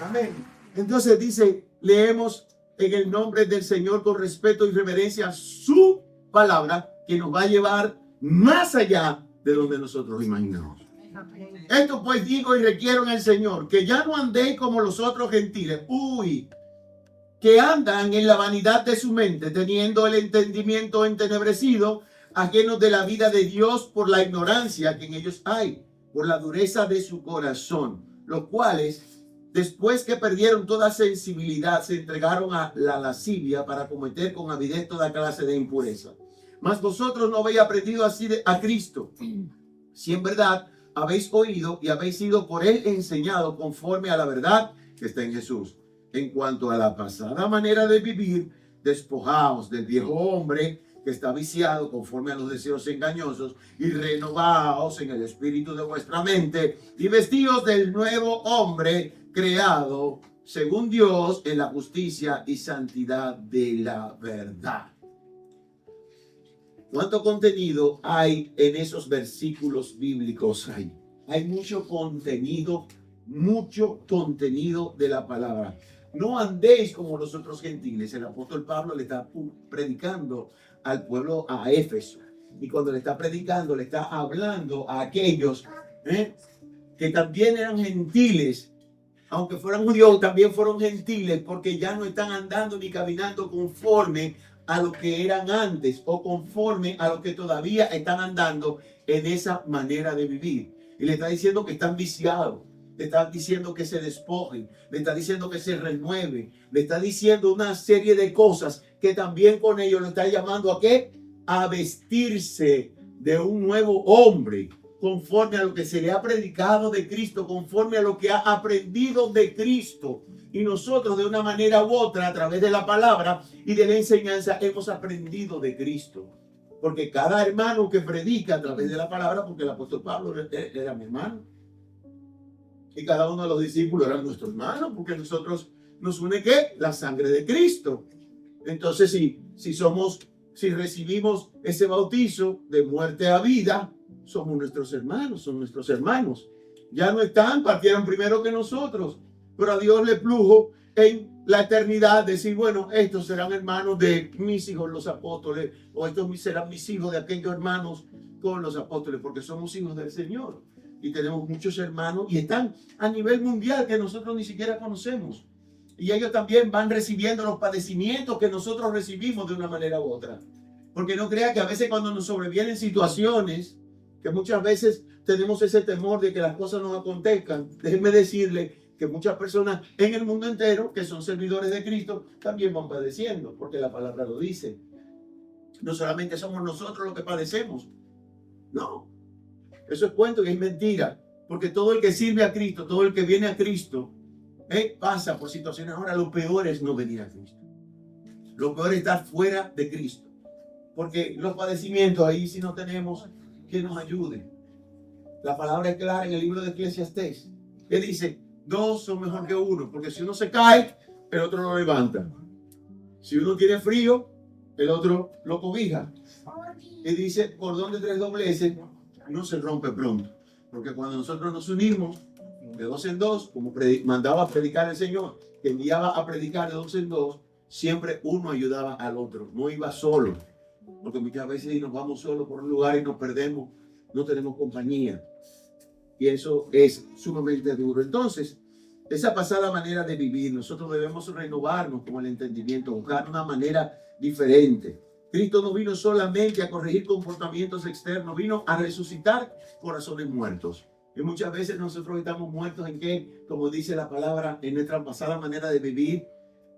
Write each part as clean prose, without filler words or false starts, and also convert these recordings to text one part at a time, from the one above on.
Amén. Entonces dice, leemos en el nombre del Señor con respeto y reverencia su palabra, que nos va a llevar más allá de donde nosotros imaginamos. Esto pues digo y requiero en el Señor, que ya no andéis como los otros gentiles, que andan en la vanidad de su mente, teniendo el entendimiento entenebrecido, ajenos de la vida de Dios por la ignorancia que en ellos hay, por la dureza de su corazón, los cuales, después que perdieron toda sensibilidad, se entregaron a la lascivia para cometer con avidez toda clase de impureza. Mas vosotros no habéis aprendido así a Cristo, si en verdad habéis oído y habéis sido por él enseñado conforme a la verdad que está en Jesús. En cuanto a la pasada manera de vivir, despojaos del viejo hombre que está viciado conforme a los deseos engañosos y renovaos en el espíritu de vuestra mente y vestíos del nuevo hombre creado según Dios en la justicia y santidad de la verdad. ¿Cuánto contenido hay en esos versículos bíblicos? Hay mucho contenido de la palabra. No andéis como los otros gentiles. El apóstol Pablo le está predicando al pueblo a Éfeso. Y cuando le está predicando, le está hablando a aquellos que también eran gentiles. Aunque fueran judíos, también fueron gentiles, porque ya no están andando ni caminando conforme a lo que eran antes o conforme a lo que todavía están andando en esa manera de vivir. Y le está diciendo que están viciados, le está diciendo que se despojen, le está diciendo que se renueven, le está diciendo una serie de cosas que también con ellos lo está llamando a ¿qué? A vestirse de un nuevo hombre, conforme a lo que se le ha predicado de Cristo, conforme a lo que ha aprendido de Cristo. Y nosotros de una manera u otra, a través de la palabra y de la enseñanza, hemos aprendido de Cristo. Porque cada hermano que predica a través de la palabra, porque el apóstol Pablo era mi hermano, y cada uno de los discípulos eran nuestro hermano, porque nosotros nos une ¿qué? La sangre de Cristo. Entonces, si recibimos ese bautizo de muerte a vida, somos nuestros hermanos, son nuestros hermanos. Ya no están, partieron primero que nosotros, pero a Dios le plujo en la eternidad decir, bueno, estos serán hermanos de mis hijos los apóstoles, o estos serán mis hijos de aquellos hermanos con los apóstoles, porque somos hijos del Señor. Y tenemos muchos hermanos y están a nivel mundial que nosotros ni siquiera conocemos. Y ellos también van recibiendo los padecimientos que nosotros recibimos de una manera u otra. Porque no crea que a veces cuando nos sobrevienen situaciones, que muchas veces tenemos ese temor de que las cosas nos acontezcan, déjenme decirle que muchas personas en el mundo entero que son servidores de Cristo también van padeciendo, porque la palabra lo dice. No solamente somos nosotros los que padecemos, no. Eso es cuento y es mentira, porque todo el que sirve a Cristo, todo el que viene a Cristo, pasa por situaciones. Ahora lo peor es no venir a Cristo. Lo peor es estar fuera de Cristo, porque los padecimientos ahí sí no tenemos que nos ayude. La palabra es clara en el libro de Eclesiastés, que dice, dos son mejor que uno, porque si uno se cae, el otro lo levanta. Si uno tiene frío, el otro lo cobija. Y dice, cordón de tres dobleces no se rompe pronto, porque cuando nosotros nos unimos de dos en dos, como mandaba a predicar el Señor, que enviaba a predicar de dos en dos, siempre uno ayudaba al otro, no iba solo, porque muchas veces nos vamos solos por un lugar y nos perdemos, no tenemos compañía, y eso es sumamente duro. Entonces, esa pasada manera de vivir, nosotros debemos renovarnos con el entendimiento, buscar una manera diferente. Cristo no vino solamente a corregir comportamientos externos, vino a resucitar corazones muertos. Y muchas veces nosotros estamos muertos en qué, como dice la palabra, en nuestra pasada manera de vivir,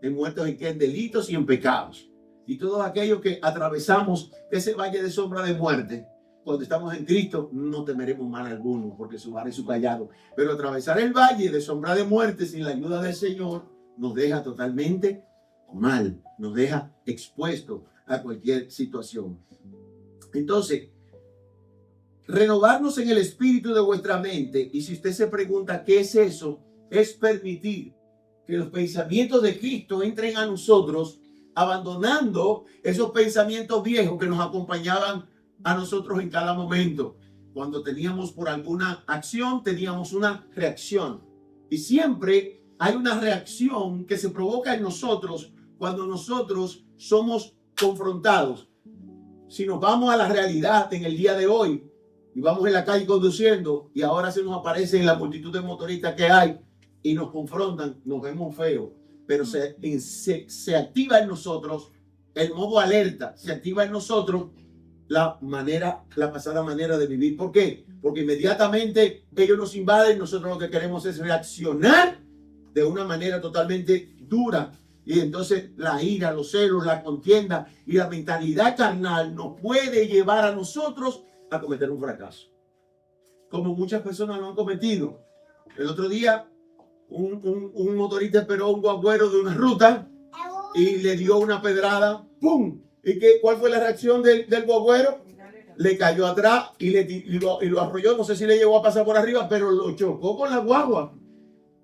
en muertos en qué, en delitos y en pecados. Y todos aquellos que atravesamos ese valle de sombra de muerte, cuando estamos en Cristo, no temeremos mal alguno, porque su vara y su callado. Pero atravesar el valle de sombra de muerte sin la ayuda del Señor, nos deja totalmente mal, nos deja expuesto a cualquier situación. Entonces, renovarnos en el espíritu de vuestra mente. Y si usted se pregunta qué es eso, es permitir que los pensamientos de Cristo entren a nosotros, abandonando esos pensamientos viejos que nos acompañaban a nosotros en cada momento. Cuando teníamos por alguna acción, teníamos una reacción. Y siempre hay una reacción que se provoca en nosotros cuando nosotros somos confrontados. Si nos vamos a la realidad en el día de hoy y vamos en la calle conduciendo y ahora se nos aparece en la multitud de motoristas que hay y nos confrontan, nos vemos feos, pero se activa en nosotros el modo alerta, se activa en nosotros la pasada manera de vivir. ¿Por qué? Porque inmediatamente ellos nos invaden, nosotros lo que queremos es reaccionar de una manera totalmente dura. Y entonces la ira, los celos, la contienda y la mentalidad carnal nos puede llevar a nosotros a cometer un fracaso, como muchas personas lo han cometido. El otro día un motorista esperó un guagüero de una ruta y le dio una pedrada, ¡pum! ¿Y cuál fue la reacción del guagüero? Le cayó atrás y lo arrolló. No sé si le llegó a pasar por arriba, pero lo chocó con la guagua.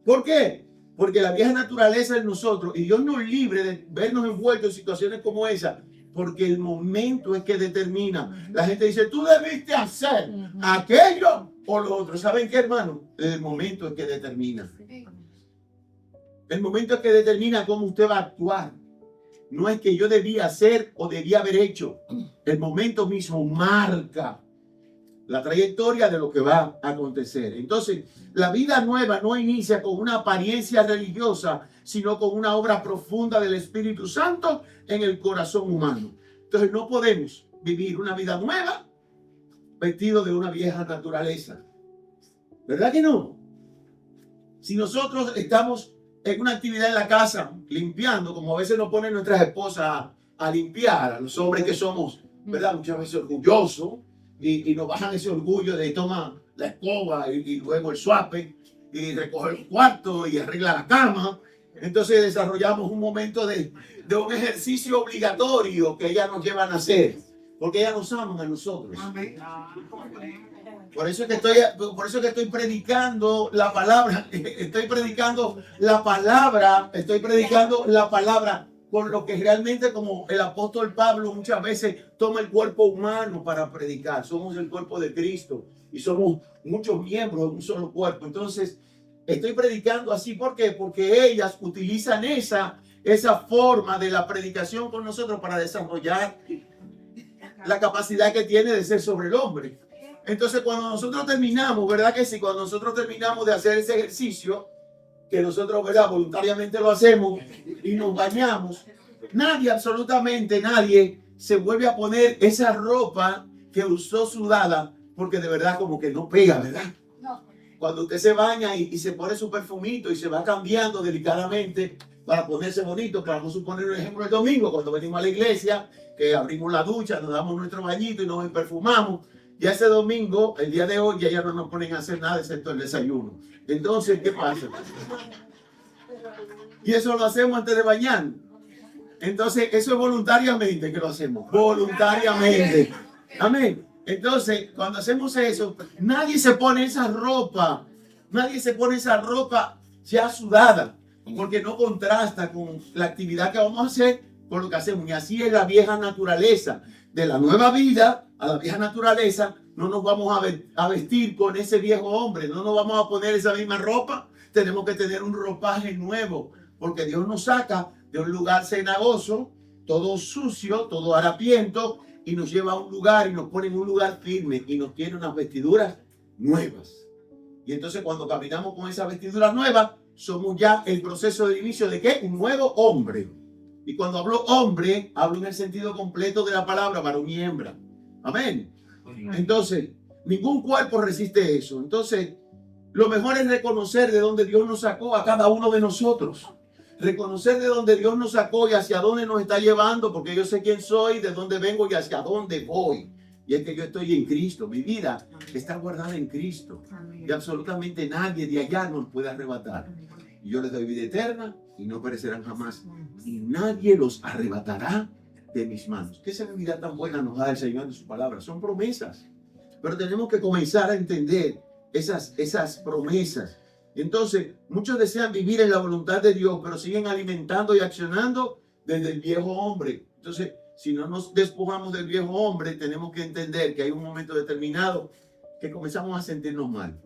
¿Por qué? Porque la vieja naturaleza en nosotros, y Dios nos libre de vernos envueltos en situaciones como esa, porque el momento es que determina. La gente dice, tú debiste hacer aquello o lo otro. ¿Saben qué, hermano? El momento es que determina. El momento es que determina cómo usted va a actuar. No es que yo debía hacer o debía haber hecho. El momento mismo marca la trayectoria de lo que va a acontecer. Entonces, la vida nueva no inicia con una apariencia religiosa, sino con una obra profunda del Espíritu Santo en el corazón humano. Entonces, no podemos vivir una vida nueva vestido de una vieja naturaleza. ¿Verdad que no? Si nosotros estamos en una actividad en la casa, limpiando, como a veces nos ponen nuestras esposas a limpiar, a los hombres que somos, ¿verdad? Muchas veces orgullosos, y nos bajan ese orgullo de tomar la escoba y luego el suape y recoger el cuarto y arregla la cama. Entonces desarrollamos un momento de un ejercicio obligatorio que ellas nos llevan a hacer, porque ellas nos aman a nosotros. Por eso es que estoy predicando la palabra, estoy predicando la palabra con lo que realmente, como el apóstol Pablo muchas veces toma el cuerpo humano para predicar. Somos el cuerpo de Cristo y somos muchos miembros de un solo cuerpo. Entonces, estoy predicando así. ¿Por qué? Porque ellas utilizan esa forma de la predicación con nosotros para desarrollar la capacidad que tiene de ser sobre el hombre. Entonces, cuando nosotros terminamos, ¿verdad que sí? Cuando nosotros terminamos de hacer ese ejercicio, que nosotros, ¿verdad?, voluntariamente lo hacemos y nos bañamos, nadie, absolutamente nadie, se vuelve a poner esa ropa que usó sudada, porque de verdad como que no pega, ¿verdad? No. Cuando usted se baña y se pone su perfumito y se va cambiando delicadamente para ponerse bonito, para no suponer un ejemplo el domingo, cuando venimos a la iglesia, que abrimos la ducha, nos damos nuestro bañito y nos perfumamos. Ya ese domingo, el día de hoy, ya no nos ponen a hacer nada excepto el desayuno. Entonces, ¿qué pasa? Y eso lo hacemos antes de bañar. Entonces, eso es voluntariamente que lo hacemos. Voluntariamente. Amén. Entonces, cuando hacemos eso, nadie se pone esa ropa. Nadie se pone esa ropa ya sudada, porque no contrasta con la actividad que vamos a hacer con lo que hacemos. Y así es la vieja naturaleza. De la nueva vida a la vieja naturaleza, no nos vamos a vestir con ese viejo hombre, no nos vamos a poner esa misma ropa. Tenemos que tener un ropaje nuevo, porque Dios nos saca de un lugar cenagoso, todo sucio, todo harapiento, y nos lleva a un lugar y nos pone en un lugar firme y nos tiene unas vestiduras nuevas. Y entonces cuando caminamos con esas vestiduras nuevas, somos ya el proceso de inicio de ¿qué? Un nuevo hombre. Y cuando hablo hombre, hablo en el sentido completo de la palabra, varón y hembra. Amén. Entonces, ningún cuerpo resiste eso. Entonces, lo mejor es reconocer de dónde Dios nos sacó a cada uno de nosotros. Reconocer de dónde Dios nos sacó y hacia dónde nos está llevando, porque yo sé quién soy, de dónde vengo y hacia dónde voy. Y es que yo estoy en Cristo. Mi vida está guardada en Cristo. Y absolutamente nadie de allá nos puede arrebatar. Y yo les doy vida eterna y no perecerán jamás. Y nadie los arrebatará de mis manos. ¿Qué seguridad tan buena nos da el Señor en su palabra? Son promesas. Pero tenemos que comenzar a entender esas promesas. Entonces, muchos desean vivir en la voluntad de Dios, pero siguen alimentando y accionando desde el viejo hombre. Entonces, si no nos despojamos del viejo hombre, tenemos que entender que hay un momento determinado que comenzamos a sentirnos mal.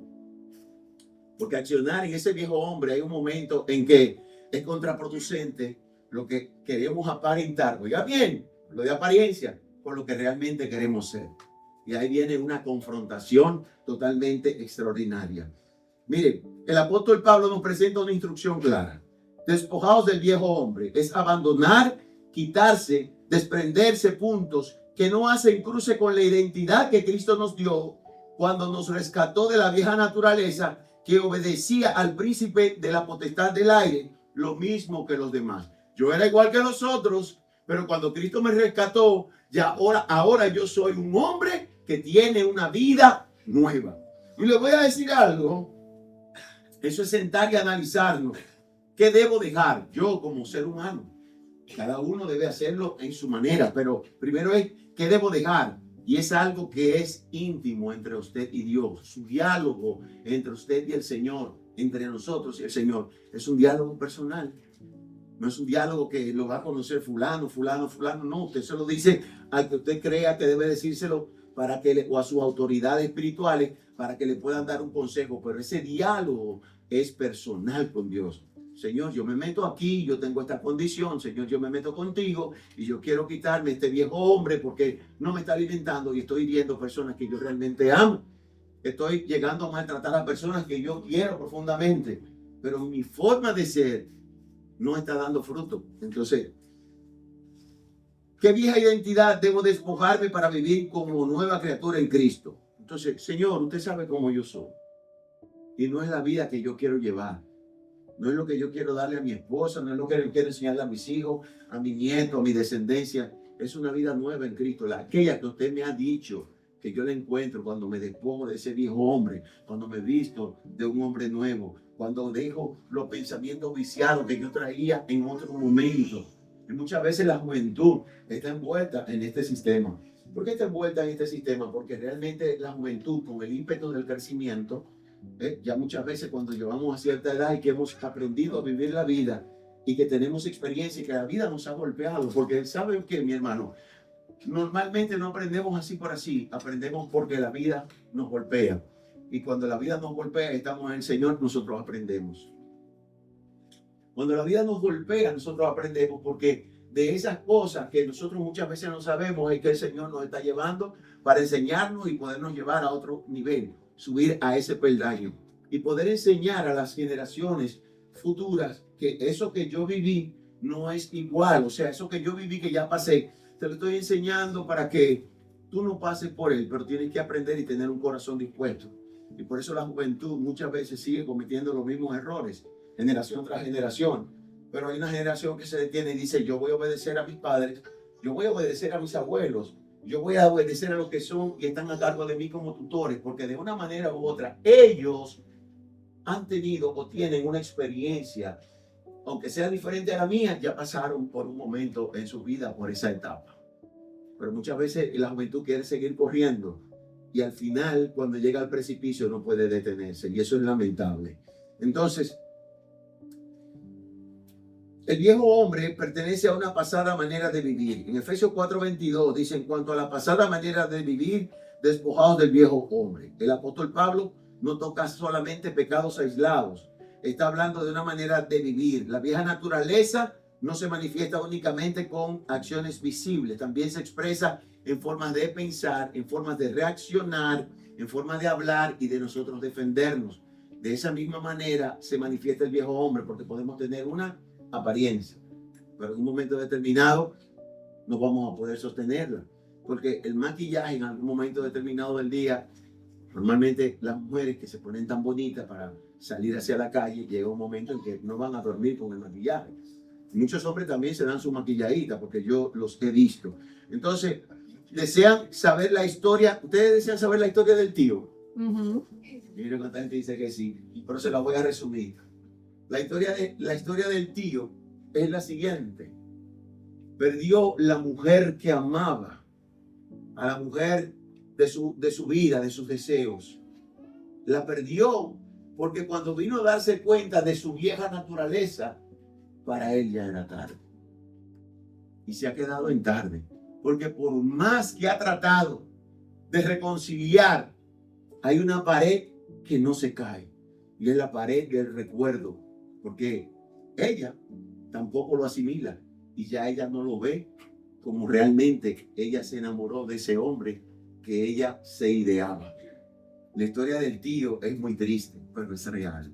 Porque accionar en ese viejo hombre hay un momento en que es contraproducente lo que queremos aparentar. Oiga bien, lo de apariencia, con lo que realmente queremos ser. Y ahí viene una confrontación totalmente extraordinaria. Mire, el apóstol Pablo nos presenta una instrucción clara. Despojados del viejo hombre es abandonar, quitarse, desprenderse puntos que no hacen cruce con la identidad que Cristo nos dio cuando nos rescató de la vieja naturaleza que obedecía al príncipe de la potestad del aire, lo mismo que los demás. Yo era igual que los otros, pero cuando Cristo me rescató, ya ahora yo soy un hombre que tiene una vida nueva. Y le voy a decir algo, eso es sentar y analizarnos. ¿Qué debo dejar yo como ser humano? Cada uno debe hacerlo en su manera, pero primero es ¿qué debo dejar? Y es algo que es íntimo entre usted y Dios. Su diálogo entre usted y el Señor, entre nosotros y el Señor, es un diálogo personal. No es un diálogo que lo va a conocer fulano. No, usted se lo dice al que usted crea que debe decírselo para que o a sus autoridades espirituales para que le puedan dar un consejo. Pero ese diálogo es personal con Dios. Señor, yo me meto aquí, yo tengo esta condición, Señor, yo me meto contigo y yo quiero quitarme este viejo hombre porque no me está alimentando y estoy viendo personas que yo realmente amo. Estoy llegando a maltratar a personas que yo quiero profundamente, pero mi forma de ser no está dando fruto. Entonces, ¿qué vieja identidad debo despojarme para vivir como nueva criatura en Cristo? Entonces, Señor, usted sabe cómo yo soy y no es la vida que yo quiero llevar. No es lo que yo quiero darle a mi esposa, no es lo que yo quiero enseñarle a mis hijos, a mi nieto, a mi descendencia. Es una vida nueva en Cristo, aquella que usted me ha dicho que yo la encuentro cuando me despojo de ese viejo hombre, cuando me visto de un hombre nuevo, cuando dejo los pensamientos viciados que yo traía en otro momento. Y muchas veces la juventud está envuelta en este sistema. ¿Por qué está envuelta en este sistema? Porque realmente la juventud, con el ímpetu del crecimiento, ya muchas veces cuando llevamos a cierta edad y que hemos aprendido a vivir la vida y que tenemos experiencia y que la vida nos ha golpeado, porque ¿saben qué, mi hermano? Normalmente no aprendemos así por así, aprendemos porque la vida nos golpea. Y cuando la vida nos golpea, estamos en el Señor, nosotros aprendemos. Cuando la vida nos golpea, nosotros aprendemos porque de esas cosas que nosotros muchas veces no sabemos es que el Señor nos está llevando para enseñarnos y podernos llevar a otro nivel, subir a ese peldaño y poder enseñar a las generaciones futuras que eso que yo viví no es igual. O sea, eso que yo viví, que ya pasé, te lo estoy enseñando para que tú no pases por él, pero tienes que aprender y tener un corazón dispuesto. Y por eso la juventud muchas veces sigue cometiendo los mismos errores, generación tras generación. Pero hay una generación que se detiene y dice, yo voy a obedecer a mis padres, yo voy a obedecer a mis abuelos, yo voy a obedecer a los que son y están a cargo de mí como tutores, porque de una manera u otra ellos han tenido o tienen una experiencia, aunque sea diferente a la mía, ya pasaron por un momento en su vida por esa etapa. Pero muchas veces la juventud quiere seguir corriendo y al final, cuando llega al precipicio, no puede detenerse y eso es lamentable. Entonces, el viejo hombre pertenece a una pasada manera de vivir. En Efesios 4:22 dice, en cuanto a la pasada manera de vivir, despojados del viejo hombre. El apóstol Pablo no toca solamente pecados aislados. Está hablando de una manera de vivir. La vieja naturaleza no se manifiesta únicamente con acciones visibles. También se expresa en formas de pensar, en formas de reaccionar, en formas de hablar y de nosotros defendernos. De esa misma manera se manifiesta el viejo hombre, porque podemos tener una apariencia, pero en un momento determinado no vamos a poder sostenerla, porque el maquillaje en algún momento determinado del día, normalmente las mujeres que se ponen tan bonitas para salir hacia la calle, llega un momento en que no van a dormir con el maquillaje. Muchos hombres también se dan su maquilladita, porque yo los he visto. Entonces, desean saber la historia. ¿Ustedes desean saber la historia del tío? Miren cuánta gente dice que sí, pero se la voy a resumir. La historia del tío es la siguiente. Perdió la mujer que amaba, a la mujer de su vida, de sus deseos. La perdió porque cuando vino a darse cuenta de su vieja naturaleza, para él ya era tarde. Y se ha quedado en tarde. Porque por más que ha tratado de reconciliar, hay una pared que no se cae. y es la pared del recuerdo, porque ella tampoco lo asimila y ya ella no lo ve como realmente ella se enamoró de ese hombre que ella se ideaba. La historia del tío es muy triste, pero es real.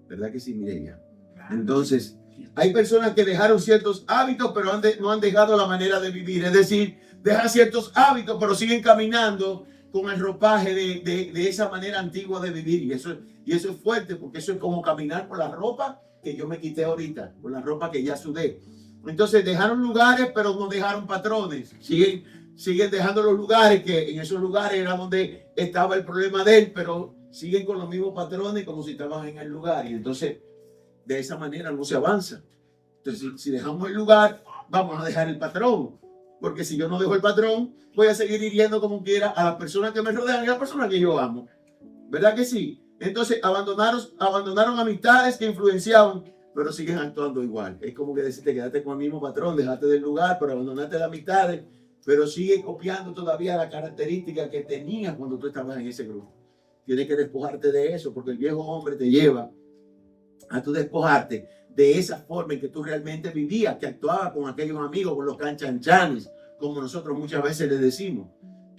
¿Verdad que sí, Mireya? Entonces, hay personas que dejaron ciertos hábitos, pero no han dejado la manera de vivir. Es decir, dejan ciertos hábitos, pero siguen caminando con el ropaje de esa manera antigua de vivir. Y eso es fuerte, porque eso es como caminar por la ropa que yo me quité ahorita, por la ropa que ya sudé. Entonces, dejaron lugares, pero no dejaron patrones. Siguen dejando los lugares, que en esos lugares era donde estaba el problema de él, pero siguen con los mismos patrones como si estaban en el lugar. Y entonces, de esa manera no se avanza. Entonces, si dejamos el lugar, vamos a dejar el patrón. Porque si yo no dejo el patrón, voy a seguir hiriendo como quiera a las personas que me rodean y a las personas que yo amo. ¿Verdad que sí? Entonces, abandonaron amistades que influenciaban, pero siguen actuando igual. Es como que decirte, quédate con el mismo patrón, dejaste del lugar, pero abandonaste las amistades, pero sigue copiando todavía la característica que tenías cuando tú estabas en ese grupo. Tienes que despojarte de eso, porque el viejo hombre te lleva a tu despojarte de esa forma en que tú realmente vivías, que actuaba con aquellos amigos, con los canchanchanes, como nosotros muchas veces le decimos.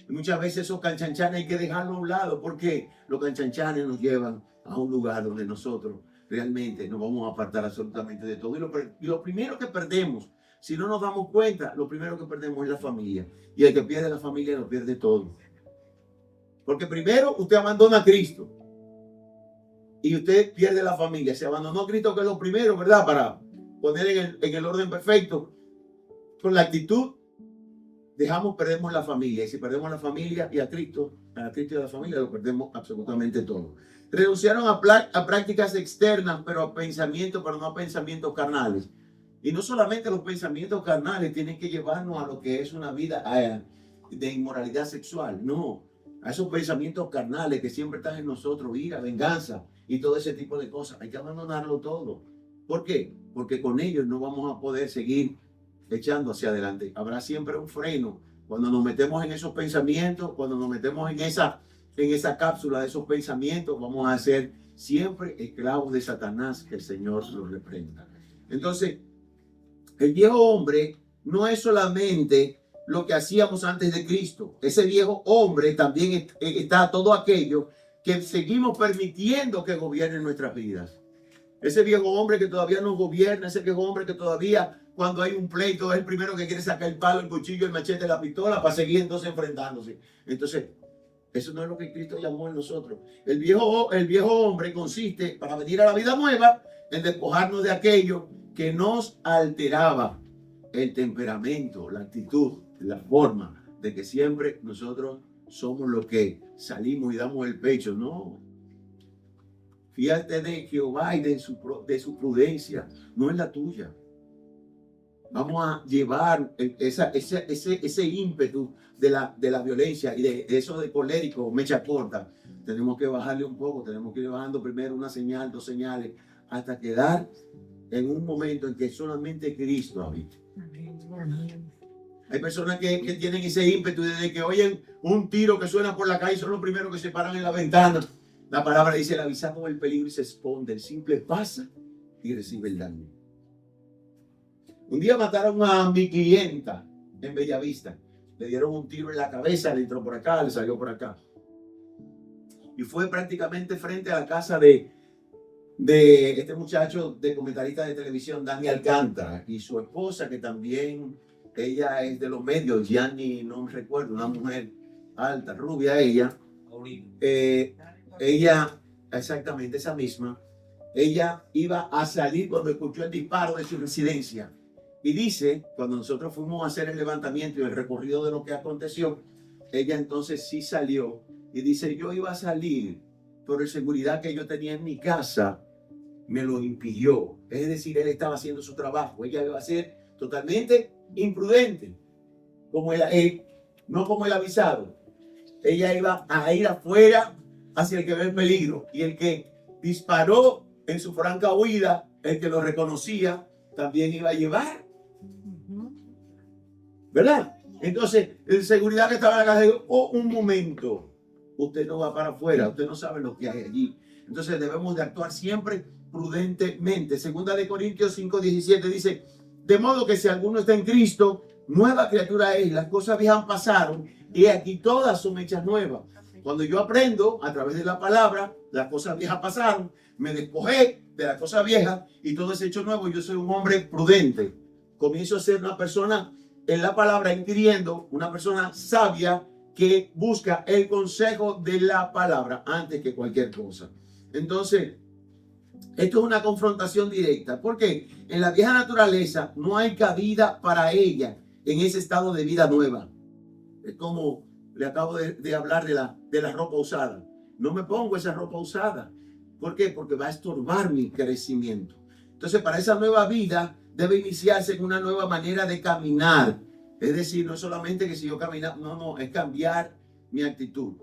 Y muchas veces esos canchanchanes hay que dejarlos a un lado, porque los canchanchanes nos llevan a un lugar donde nosotros realmente nos vamos a apartar absolutamente de todo. Y lo primero que perdemos, si no nos damos cuenta, lo primero que perdemos es la familia. Y el que pierde la familia lo pierde todo. Porque primero usted abandona a Cristo y usted pierde la familia. Se abandonó a Cristo, que es lo primero, ¿verdad? Para poner en el orden perfecto. Con la actitud, perdemos la familia. Y si perdemos la familia y a Cristo y a la familia, lo perdemos absolutamente todo. Renunciaron a prácticas externas, pero a pensamientos, pero no a pensamientos carnales. Y no solamente los pensamientos carnales tienen que llevarnos a lo que es una vida de inmoralidad sexual. No, a esos pensamientos carnales que siempre están en nosotros, ira, venganza y todo ese tipo de cosas. Hay que abandonarlo todo. ¿Por qué? Porque con ellos no vamos a poder seguir echando hacia adelante. Habrá siempre un freno. Cuando nos metemos en esos pensamientos, cuando nos metemos en esa cápsula de esos pensamientos, vamos a ser siempre esclavos de Satanás, que el Señor los reprenda. Entonces, el viejo hombre no es solamente lo que hacíamos antes de Cristo. Ese viejo hombre también está todo aquello que seguimos permitiendo que gobierne nuestras vidas. Ese viejo hombre que todavía nos gobierna, ese viejo hombre que todavía cuando hay un pleito es el primero que quiere sacar el palo, el cuchillo, el machete, la pistola para seguir entonces enfrentándose. Entonces, eso no es lo que Cristo llamó en nosotros. El viejo hombre consiste, para venir a la vida nueva, en despojarnos de aquello que nos alteraba el temperamento, la actitud, la forma de que siempre nosotros somos los que salimos y damos el pecho. No. Fíjate de Jehová y de su prudencia, no es la tuya. Vamos a llevar ese ímpetu de la violencia y de eso de colérico, mecha corta. Tenemos que bajarle un poco, tenemos que ir bajando primero una señal, 2 señales, hasta quedar en un momento en que solamente Cristo habita. Hay personas que tienen ese ímpetu desde que oyen un tiro que suena por la calle, son los primeros que se paran en la ventana. La palabra dice, el avisado del peligro y se esconde, el simple pasa y recibe el daño. Un día mataron a mi clienta en Bellavista. Le dieron un tiro en la cabeza, le entró por acá, le salió por acá. Y fue prácticamente frente a la casa de este muchacho de comentarista de televisión, Dani Alcántara, y su esposa, que también, ella es de los medios, Gianni, no me recuerdo, una mujer alta, rubia ella. Ella, exactamente esa misma, ella iba a salir cuando escuchó el disparo de su residencia. Y dice, cuando nosotros fuimos a hacer el levantamiento y el recorrido de lo que aconteció, ella entonces sí salió y dice, yo iba a salir, pero la seguridad que yo tenía en mi casa me lo impidió. Es decir, él estaba haciendo su trabajo. Ella iba a ser totalmente imprudente, no como el avisado. Ella iba a ir afuera hacia el que ve el peligro. Y el que disparó en su franca huida, el que lo reconocía, también iba a llevar. ¿Verdad? Entonces, el seguridad que estaba en la casa dijo, un momento, usted no va para afuera, usted no sabe lo que hay allí. Entonces debemos de actuar siempre prudentemente. Segunda de Corintios 5:17 dice, de modo que si alguno está en Cristo, nueva criatura es, las cosas viejas pasaron y aquí todas son hechas nuevas. Cuando yo aprendo a través de la palabra, las cosas viejas pasaron, me despojé de las cosas viejas y todo es hecho nuevo. Yo soy un hombre prudente. Comienzo a ser una persona en la palabra, inquiriendo, una persona sabia que busca el consejo de la palabra antes que cualquier cosa. Entonces, esto es una confrontación directa, porque en la vieja naturaleza no hay cabida para ella en ese estado de vida nueva. Es como le acabo de hablar de la ropa usada. No me pongo esa ropa usada. ¿Por qué? Porque va a estorbar mi crecimiento. Entonces, para esa nueva vida debe iniciarse en una nueva manera de caminar. Es decir, no solamente que si yo camino, no, es cambiar mi actitud.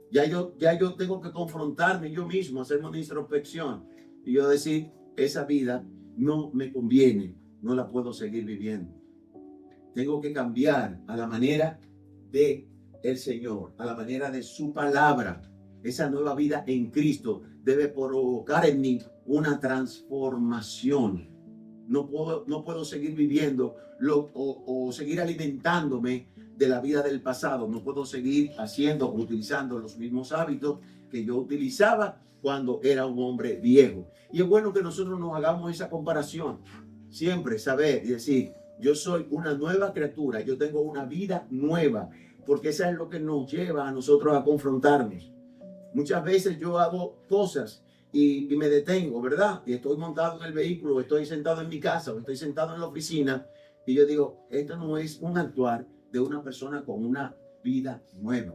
Ya yo tengo que confrontarme yo mismo, hacerme una introspección y yo decir, esa vida no me conviene, no la puedo seguir viviendo. Tengo que cambiar a la manera de el Señor, a la manera de su palabra. Esa nueva vida en Cristo debe provocar en mí una transformación. No puedo seguir viviendo o seguir alimentándome de la vida del pasado. No puedo seguir haciendo o utilizando los mismos hábitos que yo utilizaba cuando era un hombre viejo. Y es bueno que nosotros nos hagamos esa comparación. Siempre saber y decir, yo soy una nueva criatura, yo tengo una vida nueva, porque eso es lo que nos lleva a nosotros a confrontarnos. Muchas veces yo hago cosas y me detengo, ¿verdad? Y estoy montado en el vehículo, estoy sentado en mi casa o estoy sentado en la oficina y yo digo, esto no es un actuar de una persona con una vida nueva.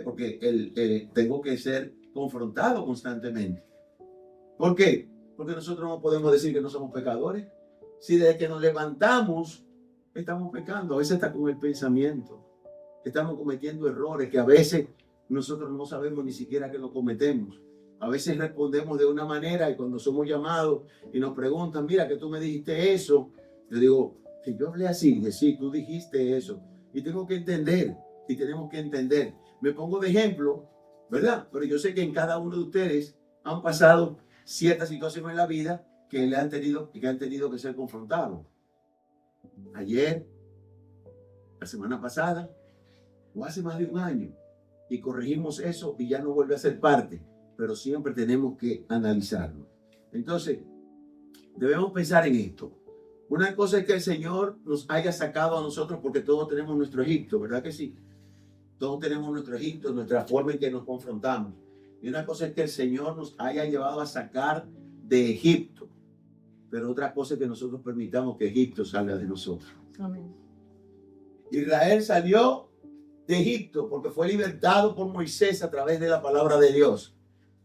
Porque tengo que ser confrontado constantemente. ¿Por qué? Porque nosotros no podemos decir que no somos pecadores. Si desde que nos levantamos estamos pecando, a veces está con el pensamiento. Estamos cometiendo errores que a veces nosotros no sabemos ni siquiera que lo cometemos. A veces respondemos de una manera y cuando somos llamados y nos preguntan, mira, que tú me dijiste eso, yo digo, si yo hablé así, sí, tú dijiste eso. Y tengo que entender, y tenemos que entender. Me pongo de ejemplo, ¿verdad? Pero yo sé que en cada uno de ustedes han pasado ciertas situaciones en la vida que han tenido que ser confrontados. Ayer, la semana pasada, o hace más de un año. Y corregimos eso y ya no vuelve a ser parte. Pero siempre tenemos que analizarlo. Entonces, debemos pensar en esto. Una cosa es que el Señor nos haya sacado a nosotros porque todos tenemos nuestro Egipto, ¿verdad que sí? Todos tenemos nuestro Egipto, nuestra forma en que nos confrontamos. Y una cosa es que el Señor nos haya llevado a sacar de Egipto. Pero otra cosa es que nosotros permitamos que Egipto salga de nosotros. Amén. Israel salió de Egipto porque fue libertado por Moisés a través de la palabra de Dios.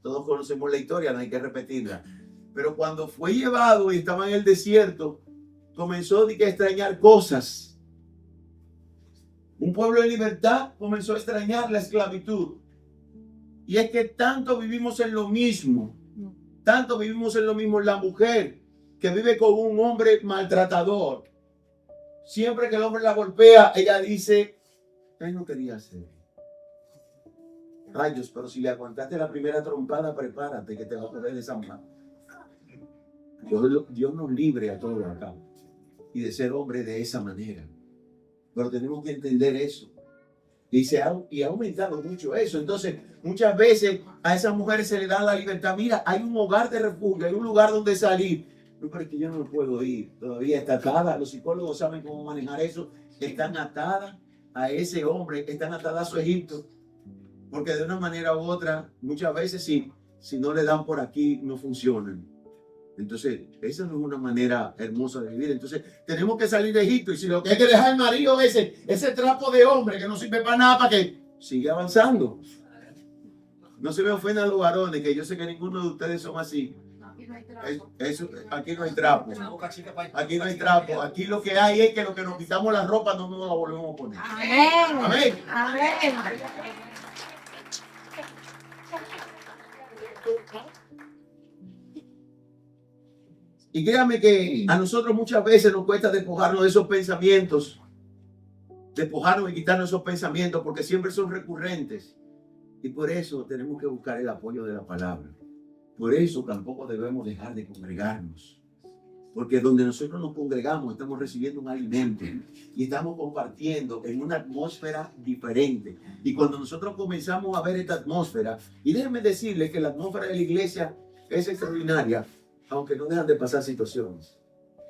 Todos conocemos la historia, no hay que repetirla. Pero cuando fue llevado y estaba en el desierto, comenzó a extrañar cosas. Un pueblo en libertad comenzó a extrañar la esclavitud. Y es que tanto vivimos en lo mismo. Tanto vivimos en lo mismo. La mujer que vive con un hombre maltratador. Siempre que el hombre la golpea, ella dice, él no quería hacer. Rayos, pero si le aguantaste la primera trompada, prepárate que te va a poder desamparar. Dios nos libre a todos acá y de ser hombre de esa manera. Pero tenemos que entender eso. Y ha aumentado mucho eso. Entonces, muchas veces a esas mujeres se les da la libertad. Mira, hay un hogar de refugio, hay un lugar donde salir. No, pero es que yo no puedo ir. Todavía está atada. Los psicólogos saben cómo manejar eso. Están atadas a ese hombre, están atadas a su Egipto. Porque de una manera u otra, muchas veces si no le dan por aquí, no funcionan. Entonces, esa no es una manera hermosa de vivir. Entonces, tenemos que salir de Egipto. Y si lo que hay que dejar el marido ese trapo de hombre que no sirve para nada, para que siga avanzando. No se me ofendan los varones, que yo sé que ninguno de ustedes son así. Aquí no hay trapo. Aquí no hay trapo. Aquí lo que hay es que lo que nos quitamos la ropa no nos la volvemos a poner. Amén. Amén. Amén. Y créanme que a nosotros muchas veces nos cuesta despojarnos de esos pensamientos, despojarnos y quitarnos esos pensamientos porque siempre son recurrentes Y por eso tenemos que buscar el apoyo de la palabra. Por eso tampoco debemos dejar de congregarnos. Porque donde nosotros nos congregamos estamos recibiendo un alimento y estamos compartiendo en una atmósfera diferente. Y cuando nosotros comenzamos a ver esta atmósfera, y déjenme decirles que la atmósfera de la iglesia es extraordinaria, aunque no dejan de pasar situaciones.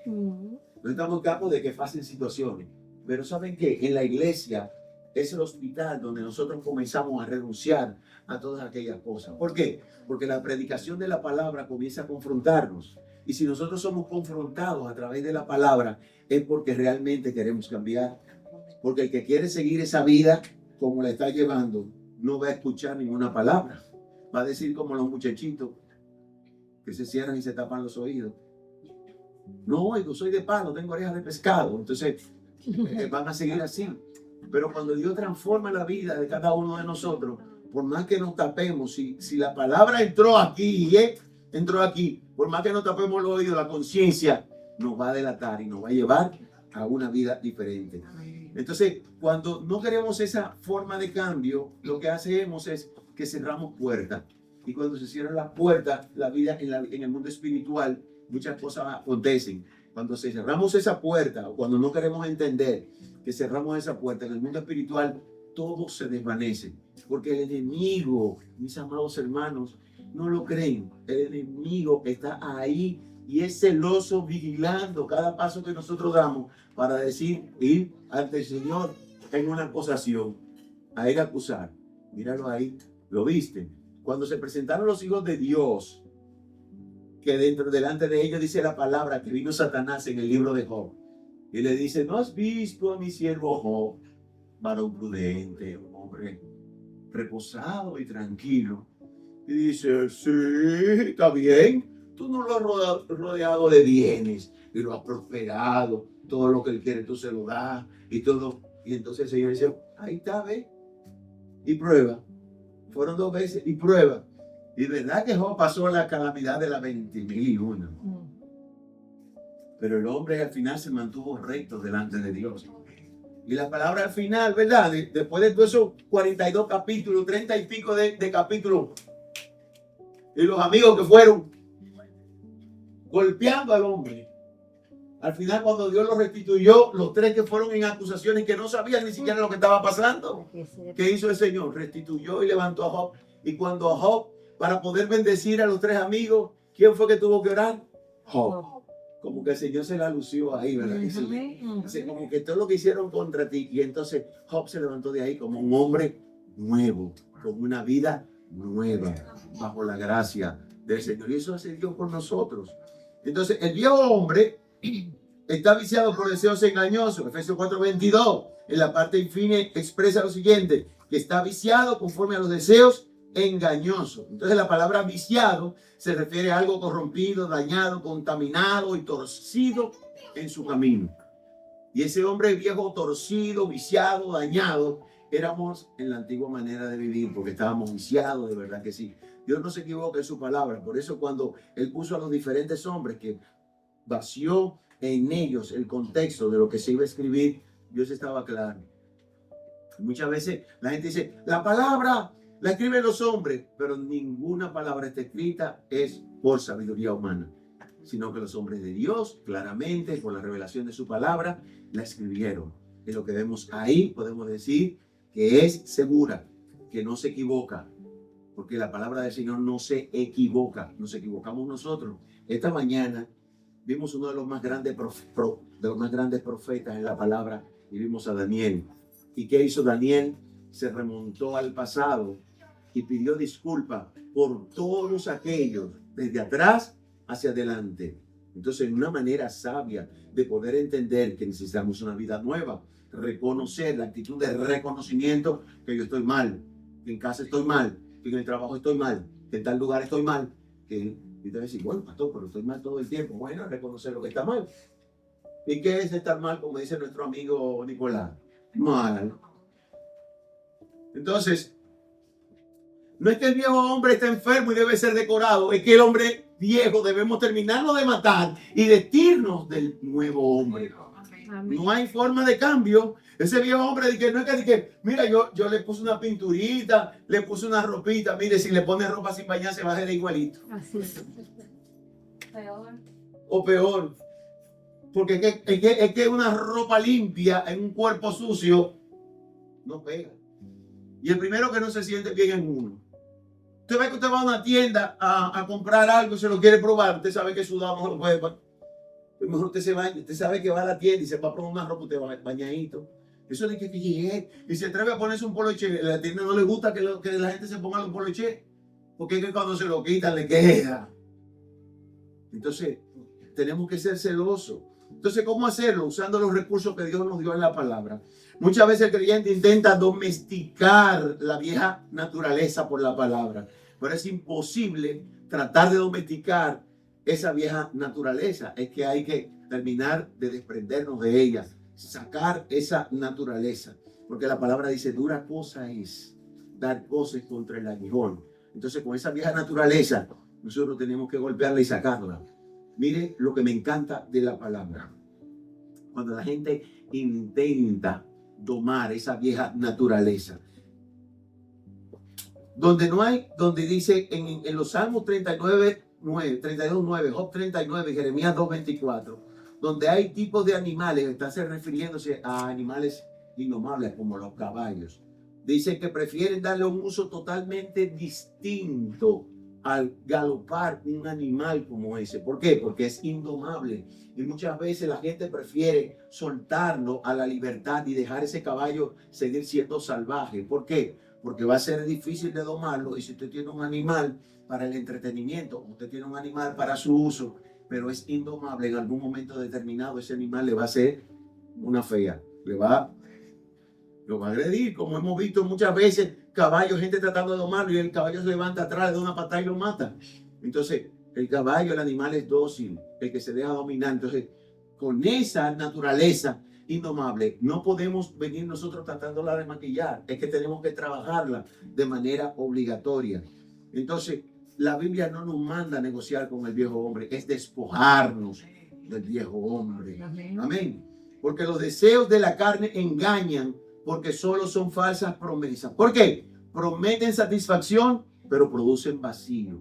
No estamos capos de que pasen situaciones. Pero ¿saben qué? En la iglesia es el hospital donde nosotros comenzamos a renunciar a todas aquellas cosas. ¿Por qué? Porque la predicación de la palabra comienza a confrontarnos. Y si nosotros somos confrontados a través de la palabra, es porque realmente queremos cambiar. Porque el que quiere seguir esa vida como la está llevando, no va a escuchar ninguna palabra. Va a decir como los muchachitos que se cierran y se tapan los oídos. No oigo, soy de palo, tengo orejas de pescado. Entonces van a seguir así. Pero cuando Dios transforma la vida de cada uno de nosotros, por más que nos tapemos, si la palabra entró aquí, entró aquí, por más que nos tapemos los oídos, la conciencia nos va a delatar y nos va a llevar a una vida diferente. Entonces, cuando no queremos esa forma de cambio, lo que hacemos es que cerramos puertas. Y cuando se cierran las puertas, la vida en el mundo espiritual, muchas cosas acontecen. Cuando cerramos esa puerta, o cuando no queremos entender que cerramos esa puerta en el mundo espiritual, todo se desvanece. Porque el enemigo, mis amados hermanos, no lo creen. El enemigo está ahí y es celoso vigilando cada paso que nosotros damos para decir, ir ante el Señor en una acusación, a él acusar. Míralo ahí, lo viste. Cuando se presentaron los hijos de Dios, que delante de ellos dice la palabra que vino Satanás en el libro de Job. Y le dice, ¿no has visto a mi siervo Job, varón prudente, un hombre reposado y tranquilo? Y dice, sí, está bien. Tú no lo has rodeado de bienes y lo has prosperado. Todo lo que él quiere tú se lo das y todo. Y entonces el Señor dice, ahí está, ve. Y prueba. Fueron 2 veces y prueba. Y verdad que Job pasó la calamidad de la 20.001. Pero el hombre al final se mantuvo recto delante de Dios. Y la palabra al final, ¿verdad? Después de todos esos 42 capítulos, 30 y pico de capítulos, y los amigos que fueron golpeando al hombre. Al final, cuando Dios lo restituyó, los 3 que fueron en acusaciones que no sabían ni siquiera lo que estaba pasando. ¿Qué hizo el Señor? Restituyó y levantó a Job. Y cuando a Job, para poder bendecir a los 3 amigos, ¿quién fue que tuvo que orar? Job. Como que el Señor se la lució ahí, ¿verdad? Como que todo lo que hicieron contra ti. Y entonces Job se levantó de ahí como un hombre nuevo, con una vida nueva, bajo la gracia del Señor. Y eso hace Dios por nosotros. Entonces, el viejo hombre está viciado por deseos engañosos. Efesios 4:22, en la parte infine, expresa lo siguiente, que está viciado conforme a los deseos engañosos. Entonces, la palabra viciado se refiere a algo corrompido, dañado, contaminado y torcido en su camino. Y ese hombre viejo, torcido, viciado, dañado, éramos en la antigua manera de vivir, porque estábamos viciados, de verdad que sí. Dios no se equivoca en su palabra. Por eso cuando Él puso a los diferentes hombres, que vació en ellos el contexto de lo que se iba a escribir, Dios estaba claro. Muchas veces la gente dice, la palabra la escriben los hombres, pero ninguna palabra está escrita es por sabiduría humana, sino que los hombres de Dios, claramente, por la revelación de su palabra, la escribieron. Y lo que vemos ahí, podemos decir que es segura, que no se equivoca, porque la palabra del Señor no se equivoca, nos equivocamos nosotros. Esta mañana vimos uno de los más grandes profetas en la palabra y vimos a Daniel. ¿Y qué hizo Daniel? Se remontó al pasado y pidió disculpas por todos aquellos, desde atrás hacia adelante. Entonces, una manera sabia de poder entender que necesitamos una vida nueva, reconocer la actitud de reconocimiento que yo estoy mal, que en casa estoy mal, que en el trabajo estoy mal, que en tal lugar estoy mal, que y te vas a decir, bueno, pastor, pero estoy mal todo el tiempo. Bueno, reconocer lo que está mal. ¿Y qué es estar mal, como dice nuestro amigo Nicolás? Mal. Entonces, no es que el viejo hombre está enfermo y debe ser decorado, es que el hombre viejo debemos terminarlo de matar y vestirnos del nuevo hombre. Amén. No hay forma de cambio. Ese viejo hombre dice, no es que, mira, yo le puse una pinturita, le puse una ropita, mire, si le pone ropa sin bañar se va a ver igualito. Así es. Peor. O peor. Porque es que una ropa limpia en un cuerpo sucio no pega. Y el primero que no se siente bien es uno. Usted ve que usted va a una tienda a comprar algo y se lo quiere probar. Usted sabe que sudado no lo puede. Mejor usted se baña. Usted sabe que va a la tienda y se va a probar una ropa, usted va bañadito. Eso de que llegue y se atreve a ponerse un poloche. A la tienda no le gusta que la gente se ponga un poloche. Porque es que cuando se lo quitan le queda. Entonces, tenemos que ser celosos. Entonces, ¿cómo hacerlo? Usando los recursos que Dios nos dio en la palabra. Muchas veces el creyente intenta domesticar la vieja naturaleza por la palabra, pero es imposible tratar de domesticar esa vieja naturaleza. Es que hay que terminar de desprendernos de ella, sacar esa naturaleza, porque la palabra dice, dura cosa es dar cosas contra el aguijón. Entonces, con esa vieja naturaleza, nosotros tenemos que golpearla y sacarla. Mire lo que me encanta de la palabra. Cuando la gente intenta domar esa vieja naturaleza. Donde no hay, donde dice en los Salmos 39, 9, 32, 9, Job 39, Jeremías 2, 24, donde hay tipos de animales, está refiriéndose a animales indomables como los caballos. Dice que prefieren darle un uso totalmente distinto al galopar un animal como ese. ¿Por qué? Porque es indomable. Y muchas veces la gente prefiere soltarlo a la libertad y dejar ese caballo seguir siendo salvaje. ¿Por qué? Porque va a ser difícil de domarlo. Y si usted tiene un animal para el entretenimiento, usted tiene un animal para su uso, pero es indomable, en algún momento determinado ese animal le va a hacer una fea. Lo va a agredir, como hemos visto muchas veces, caballos, gente tratando de domarlo y el caballo se levanta atrás, le da una patada y lo mata. Entonces, el caballo, el animal es dócil, el que se deja dominar. Entonces, con esa naturaleza indomable, no podemos venir nosotros tratándola de maquillar, es que tenemos que trabajarla de manera obligatoria. Entonces, la Biblia no nos manda a negociar con el viejo hombre, es despojarnos del viejo hombre. Amén. Porque los deseos de la carne engañan, porque solo son falsas promesas. ¿Por qué? Prometen satisfacción, pero producen vacío.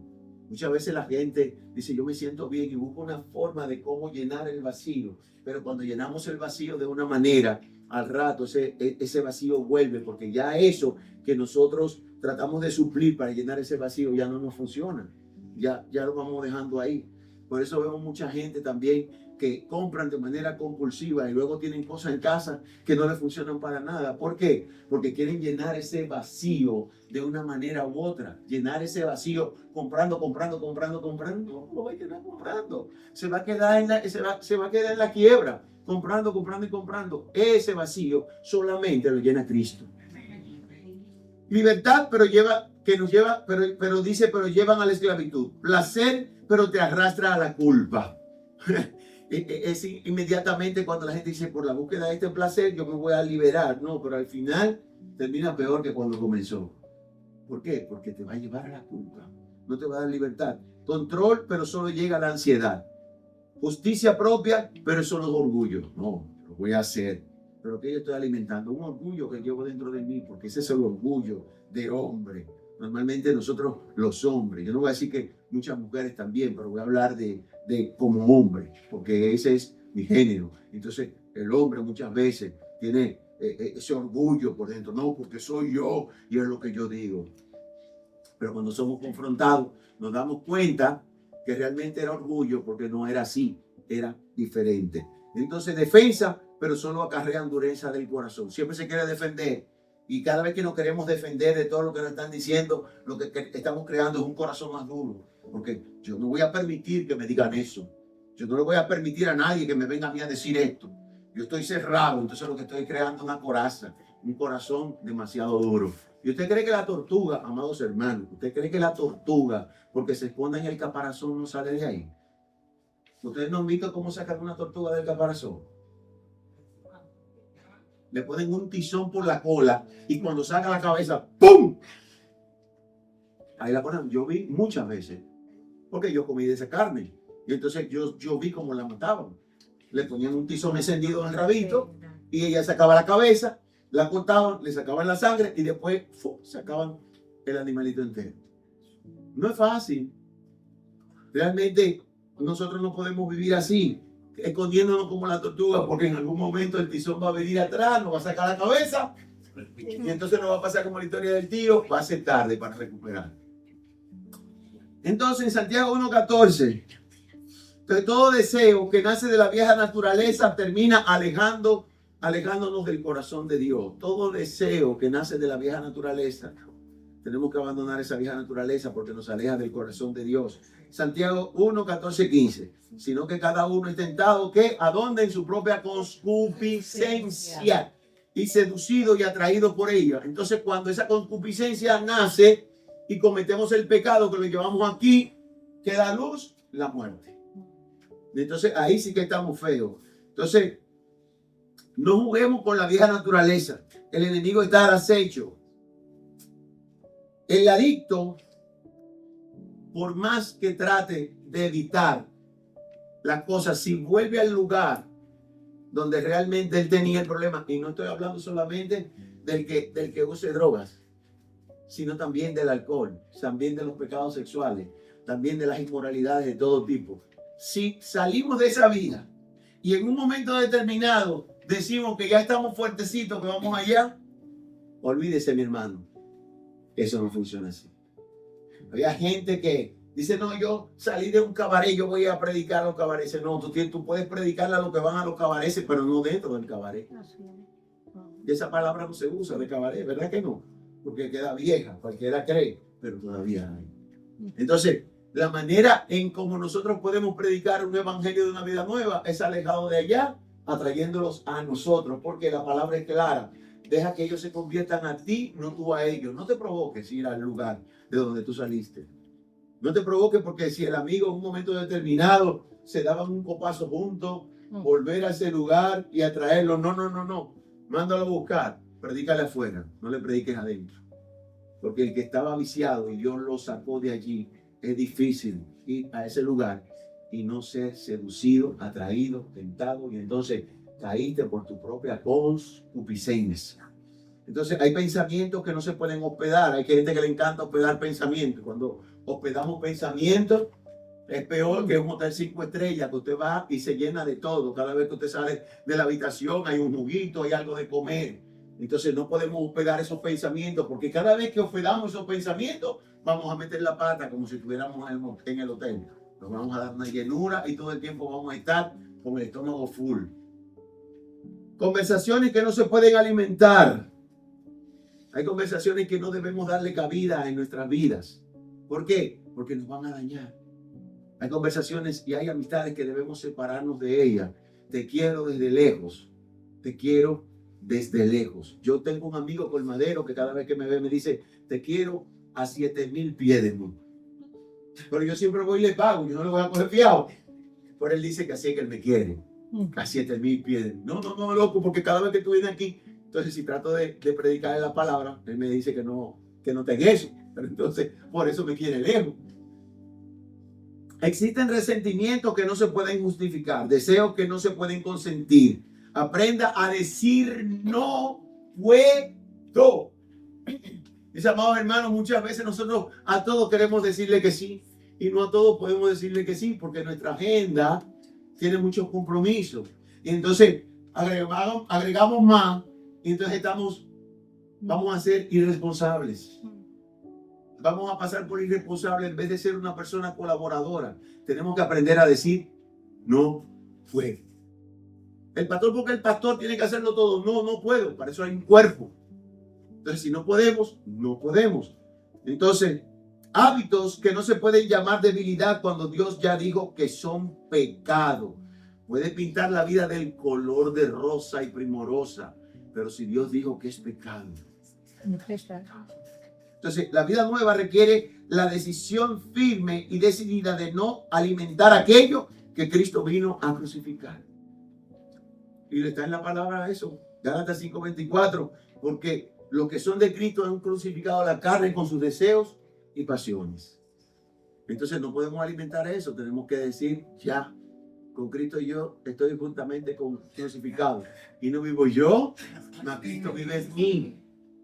Muchas veces la gente dice, yo me siento bien y busca una forma de cómo llenar el vacío. Pero cuando llenamos el vacío de una manera, al rato ese vacío vuelve, porque ya eso que nosotros tratamos de suplir para llenar ese vacío ya no nos funciona. Ya lo vamos dejando ahí. Por eso vemos mucha gente también que compran de manera compulsiva y luego tienen cosas en casa que no les funcionan para nada. ¿Por qué? Porque quieren llenar ese vacío de una manera u otra. Llenar ese vacío comprando. No lo va a llenar comprando. Se va a quedar en la quiebra. Comprando. Ese vacío solamente lo llena Cristo. Libertad, pero llevan a la esclavitud. Placer, pero te arrastra a la culpa. Es inmediatamente cuando la gente dice, por la búsqueda de este placer, yo me voy a liberar. No, pero al final termina peor que cuando comenzó. ¿Por qué? Porque te va a llevar a la culpa. No te va a dar libertad. Control, pero solo llega a la ansiedad. Justicia propia, pero eso no es orgullo. No, lo voy a hacer. Pero que yo estoy alimentando un orgullo que llevo dentro de mí, porque ese es el orgullo de hombre. Normalmente nosotros los hombres, yo no voy a decir que muchas mujeres también, pero voy a hablar de como hombre, porque ese es mi género. Entonces el hombre muchas veces tiene ese orgullo por dentro, no, porque soy yo y es lo que yo digo. Pero cuando somos confrontados nos damos cuenta que realmente era orgullo, porque no era así, era diferente. Entonces defensa, pero solo acarrean dureza del corazón. Siempre se quiere defender. Y cada vez que nos queremos defender de todo lo que nos están diciendo, lo que estamos creando es un corazón más duro. Porque yo no voy a permitir que me digan eso. Yo no le voy a permitir a nadie que me venga a mí a decir esto. Yo estoy cerrado, entonces lo que estoy creando es una coraza, un corazón demasiado duro. ¿Y usted cree que la tortuga, amados hermanos, usted cree que la tortuga, porque se esconde en el caparazón, no sale de ahí? ¿Ustedes no han visto cómo sacan una tortuga del caparazón? Le ponen un tizón por la cola y cuando saca la cabeza, ¡pum! Ahí la ponen. Yo vi muchas veces, porque yo comí de esa carne. Y entonces yo vi cómo la mataban. le ponían un tizón encendido en el rabito y ella sacaba la cabeza, la cortaban, le sacaban la sangre y después sacaban el animalito entero. No es fácil. Realmente nosotros no podemos vivir así, escondiéndonos como la tortuga, porque en algún momento el tizón va a venir atrás, nos va a sacar la cabeza y entonces nos va a pasar como la historia del tiro, va a ser tarde para recuperar. Entonces en Santiago 1:14, entonces todo deseo que nace de la vieja naturaleza termina alejándonos del corazón de Dios. Todo deseo que nace de la vieja naturaleza, tenemos que abandonar esa vieja naturaleza porque nos aleja del corazón de Dios. Santiago 1:14-15, sino que cada uno es tentado que ¿a dónde? En su propia concupiscencia y seducido y atraído por ella. Entonces cuando esa concupiscencia nace y cometemos el pecado que lo llevamos aquí, que da luz, la muerte. Entonces ahí sí que estamos feos. Entonces no juguemos con la vieja naturaleza. El enemigo está al acecho. El adicto, por más que trate de evitar las cosas, si vuelve al lugar donde realmente él tenía el problema, y no estoy hablando solamente del que use drogas, sino también del alcohol, también de los pecados sexuales, también de las inmoralidades de todo tipo. Si salimos de esa vida y en un momento determinado decimos que ya estamos fuertecitos, que vamos allá, olvídese, mi hermano, eso no funciona así. Había gente que dice, no, yo salí de un cabaret, yo voy a predicar a los cabarets. No, tú puedes predicarle a los que van a los cabarets, pero no dentro del cabaret. Y esa palabra no se usa de cabaret, ¿verdad que no? Porque queda vieja, cualquiera cree, pero todavía hay. Entonces, la manera en cómo nosotros podemos predicar un evangelio de una vida nueva es alejado de allá, atrayéndolos a nosotros, porque la palabra es clara. Deja que ellos se conviertan a ti, no tú a ellos. No te provoques ir al lugar de donde tú saliste. No te provoques porque si el amigo en un momento determinado se daban un copazo juntos, volver a ese lugar y atraerlo. No. Mándalo a buscar. Predícale afuera. No le prediques adentro. Porque el que estaba viciado y Dios lo sacó de allí, es difícil ir a ese lugar y no ser seducido, atraído, tentado. Y entonces caíste por tu propia concupiscencia. Entonces hay pensamientos que no se pueden hospedar. Hay gente que le encanta hospedar pensamientos. Cuando hospedamos pensamientos, es peor que un hotel 5 estrellas que usted va y se llena de todo. Cada vez que usted sale de la habitación hay un juguito, hay algo de comer. Entonces no podemos hospedar esos pensamientos porque cada vez que hospedamos esos pensamientos vamos a meter la pata como si estuviéramos en el hotel. Nos vamos a dar una llenura y todo el tiempo vamos a estar con el estómago full. Conversaciones que no se pueden alimentar. Hay conversaciones que no debemos darle cabida en nuestras vidas. ¿Por qué? Porque nos van a dañar. Hay conversaciones y hay amistades que debemos separarnos de ellas. Te quiero desde lejos. Te quiero desde lejos. Yo tengo un amigo colmadero que cada vez que me ve me dice, te quiero a 7,000 pies de mí. Pero yo siempre voy y le pago. Yo no le voy a coger fiado. Pero él dice que así es que él me quiere. A 7,000 pies. No, loco, porque cada vez que tú vienes aquí, entonces si trato de predicarle la palabra, él me dice que no tenga eso. Pero entonces, por eso me quiere lejos. Existen resentimientos que no se pueden justificar, deseos que no se pueden consentir. Aprenda a decir no puedo. Mis amados hermanos, muchas veces nosotros a todos queremos decirle que sí y no a todos podemos decirle que sí porque nuestra agenda tiene muchos compromisos. Y entonces agregamos más y entonces vamos a ser irresponsables. Vamos a pasar por irresponsables en vez de ser una persona colaboradora. Tenemos que aprender a decir no puedo. El pastor, porque el pastor tiene que hacerlo todo. No puedo. Para eso hay un cuerpo. Entonces, si no podemos, no podemos. Entonces, hábitos que no se pueden llamar debilidad cuando Dios ya dijo que son pecado. Puede pintar la vida del color de rosa y primorosa, pero si Dios dijo que es pecado. Entonces, la vida nueva requiere la decisión firme y decidida de no alimentar aquello que Cristo vino a crucificar. Y está en la palabra eso, Gálatas 5:24, porque los que son de Cristo han crucificado la carne con sus deseos y pasiones. Entonces no podemos alimentar eso, tenemos que decir ya. Con Cristo yo estoy juntamente crucificado. Y no vivo yo, mas Cristo vive en mí.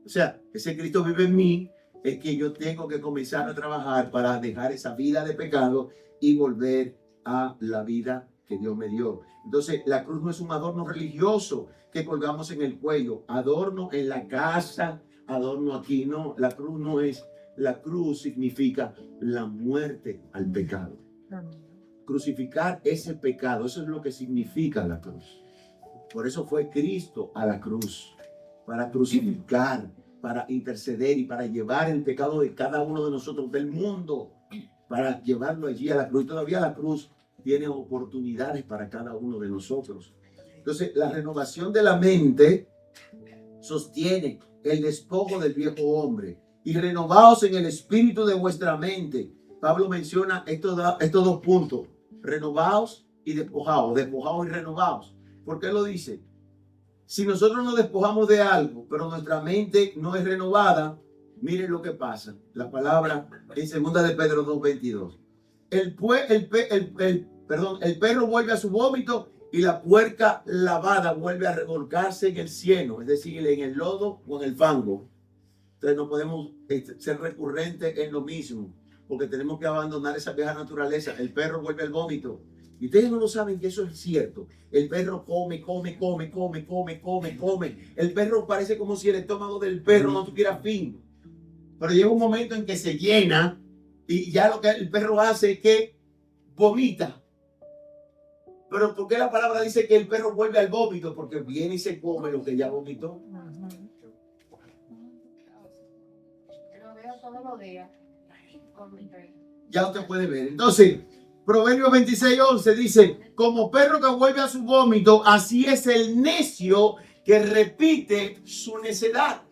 O sea, ese Cristo vive en mí es que yo tengo que comenzar a trabajar para dejar esa vida de pecado y volver a la vida que Dios me dio. Entonces, la cruz no es un adorno religioso que colgamos en el cuello, adorno en la casa, adorno aquí. No, la cruz no es. La cruz significa la muerte al pecado. Crucificar ese pecado, eso es lo que significa la cruz. Por eso fue Cristo a la cruz, para crucificar, para interceder y para llevar el pecado de cada uno de nosotros, del mundo, para llevarlo allí a la cruz. Y todavía la cruz tiene oportunidades para cada uno de nosotros. Entonces, la renovación de la mente sostiene el despojo del viejo hombre. Y renovaos en el espíritu de vuestra mente. Pablo menciona estos dos puntos. Renovaos y despojaos. Despojaos y renovaos. ¿Por qué lo dice? Si nosotros nos despojamos de algo, pero nuestra mente no es renovada, miren lo que pasa. La palabra en 2 de Pedro 2:22. El perro vuelve a su vómito y la puerca lavada vuelve a revolcarse en el cieno, es decir, en el lodo o en el fango. Entonces no podemos ser recurrentes en lo mismo, porque tenemos que abandonar esa vieja naturaleza. El perro vuelve al vómito. Y ustedes no lo saben que eso es cierto. El perro come. El perro parece como si el estómago del perro no tuviera fin. Pero llega un momento en que se llena y ya lo que el perro hace es que vomita. Pero ¿por qué la palabra dice que el perro vuelve al vómito? Porque viene y se come lo que ya vomitó. Lo veo todos los días. Ya usted puede ver. Entonces, Proverbios 26:11 dice: como perro que vuelve a su vómito, así es el necio que repite su necedad.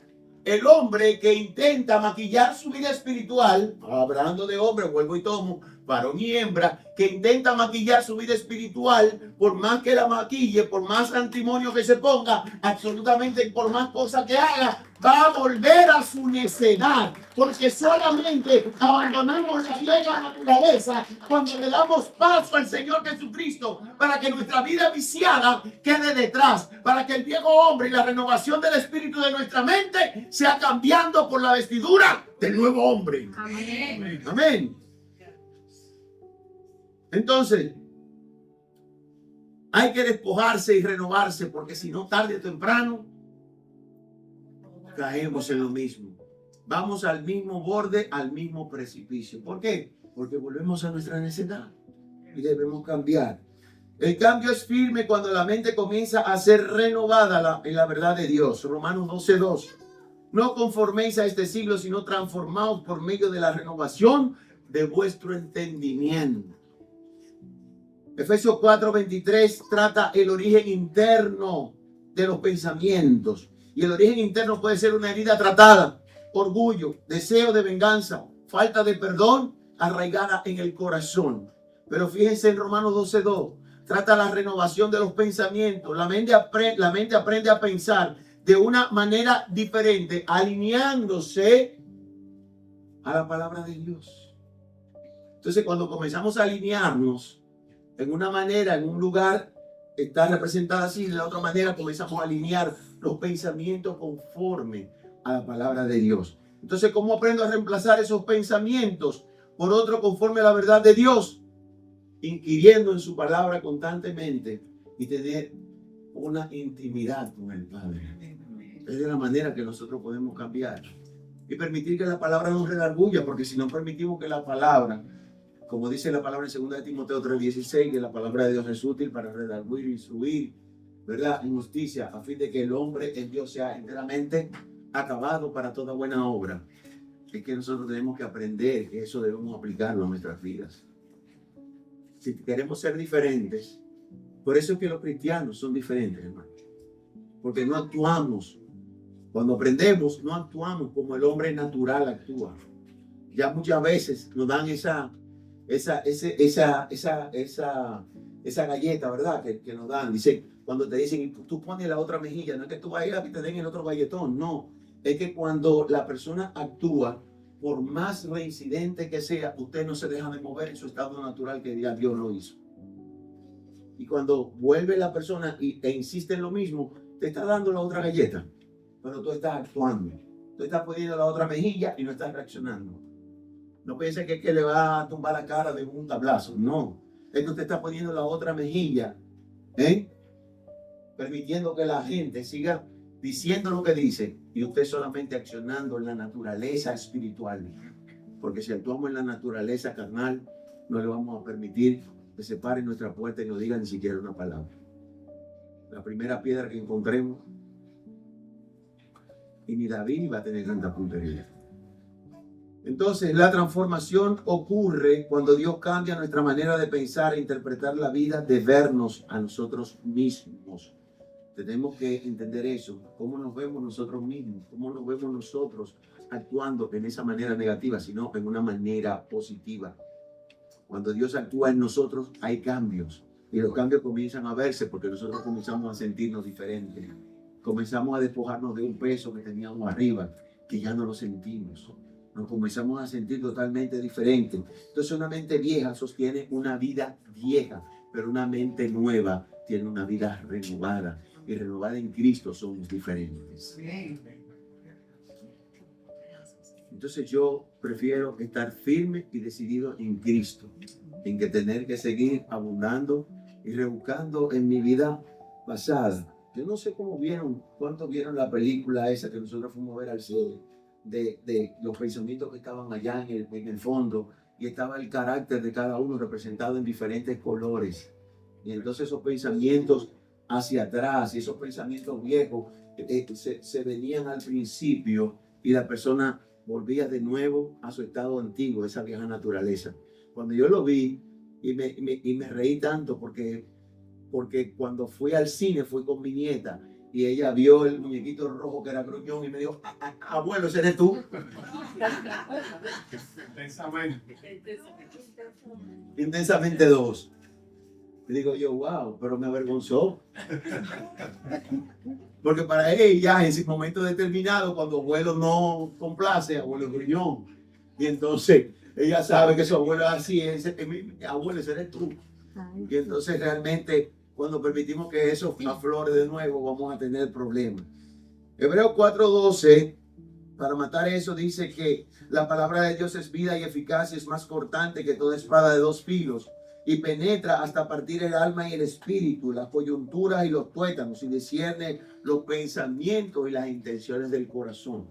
El hombre que intenta maquillar su vida espiritual, hablando de hombre, vuelvo y tomo, varón y hembra, que intenta maquillar su vida espiritual, por más que la maquille, por más antimonio que se ponga, absolutamente por más cosas que haga, va a volver a su necedad, porque solamente abandonamos la vieja naturaleza cuando le damos paso al Señor Jesucristo, para que nuestra vida viciada quede detrás, para que el viejo hombre y la renovación del espíritu de nuestra mente sea cambiando por la vestidura del nuevo hombre. Amén. Amén. Entonces, hay que despojarse y renovarse, porque si no, tarde o temprano, caemos en lo mismo. Vamos al mismo borde, al mismo precipicio. ¿Por qué? Porque volvemos a nuestra necedad y debemos cambiar. El cambio es firme cuando la mente comienza a ser renovada en la verdad de Dios. Romanos 12:2. No conforméis a este siglo, sino transformaos por medio de la renovación de vuestro entendimiento. Efesios 4:23 trata el origen interno de los pensamientos. Y el origen interno puede ser una herida tratada, orgullo, deseo de venganza, falta de perdón arraigada en el corazón. Pero fíjense en Romanos 12:2, trata la renovación de los pensamientos. La mente aprende a pensar de una manera diferente, alineándose a la palabra de Dios. Entonces, cuando comenzamos a alinearnos en una manera, en un lugar, está representada así, de la otra manera comenzamos a alinear los pensamientos conforme a la palabra de Dios. Entonces, ¿cómo aprendo a reemplazar esos pensamientos por otro conforme a la verdad de Dios? Inquiriendo en su palabra constantemente y tener una intimidad con el Padre. Es de la manera que nosotros podemos cambiar y permitir que la palabra nos redarguya, porque si no permitimos que la palabra, como dice la palabra en 2 de Timoteo 3:16, que la palabra de Dios es útil para redarguir, instruir, ¿verdad?, en justicia, a fin de que el hombre en Dios sea enteramente acabado para toda buena obra. Es que nosotros tenemos que aprender que eso debemos aplicarlo a nuestras vidas. Si queremos ser diferentes, por eso es que los cristianos son diferentes, hermano. Porque no actuamos, cuando aprendemos, no actuamos como el hombre natural actúa. Ya muchas veces nos dan esa galleta, ¿verdad? Que nos dan. Dice, cuando te dicen, tú pones la otra mejilla, no es que tú vayas y te den el otro galletón, no. Es que cuando la persona actúa, por más reincidente que sea, usted no se deja de mover en su estado natural que Dios lo hizo. Y cuando vuelve la persona e insiste en lo mismo, te está dando la otra galleta, pero tú estás actuando. Tú estás poniendo la otra mejilla y no estás reaccionando. No pienses que le va a tumbar la cara de un tablazo. No. Es que usted está poniendo la otra mejilla, ¿eh? Permitiendo que la gente siga diciendo lo que dice y usted solamente accionando en la naturaleza espiritual. Porque si actuamos en la naturaleza carnal, no le vamos a permitir que se pare en nuestra puerta y no diga ni siquiera una palabra. La primera piedra que encontremos, y ni David iba a tener tanta puntería. Entonces, la transformación ocurre cuando Dios cambia nuestra manera de pensar e interpretar la vida, de vernos a nosotros mismos. Tenemos que entender eso, cómo nos vemos nosotros mismos, cómo nos vemos nosotros actuando en esa manera negativa, sino en una manera positiva. Cuando Dios actúa en nosotros, hay cambios. Y los cambios comienzan a verse porque nosotros comenzamos a sentirnos diferentes. Comenzamos a despojarnos de un peso que teníamos arriba, que ya no lo sentimos. Nos comenzamos a sentir totalmente diferentes. Entonces una mente vieja sostiene una vida vieja, pero una mente nueva tiene una vida renovada. Y renovada en Cristo somos diferentes. Entonces yo prefiero estar firme y decidido en Cristo, en que tener que seguir abundando y rebuscando en mi vida pasada. Yo no sé cómo vieron, cuántos vieron la película esa que nosotros fuimos a ver al cine, de los pensamientos que estaban allá en el fondo, y estaba el carácter de cada uno representado en diferentes colores. Y entonces esos pensamientos hacia atrás y esos pensamientos viejos se venían al principio y la persona volvía de nuevo a su estado antiguo, esa vieja naturaleza. Cuando yo lo vi y me reí tanto porque cuando fui al cine fui con mi nieta y ella vio el muñequito rojo que era gruñón y me dijo, abuelo, ¿ese eres tú? Intensamente 2. Y digo yo, wow, pero me avergonzó. Porque para ella, en ese momento determinado, cuando abuelo no complace, abuelo es gruñón. Y entonces ella sabe que su abuelo es así, mi abuelo, ese eres tú. Y entonces realmente, cuando permitimos que eso aflore de nuevo, vamos a tener problemas. Hebreos 4:12, para matar eso, dice que la palabra de Dios es vida y eficaz y es más cortante que toda espada de 2 filos. Y penetra hasta partir el alma y el espíritu, las coyunturas y los tuétanos, y discierne los pensamientos y las intenciones del corazón.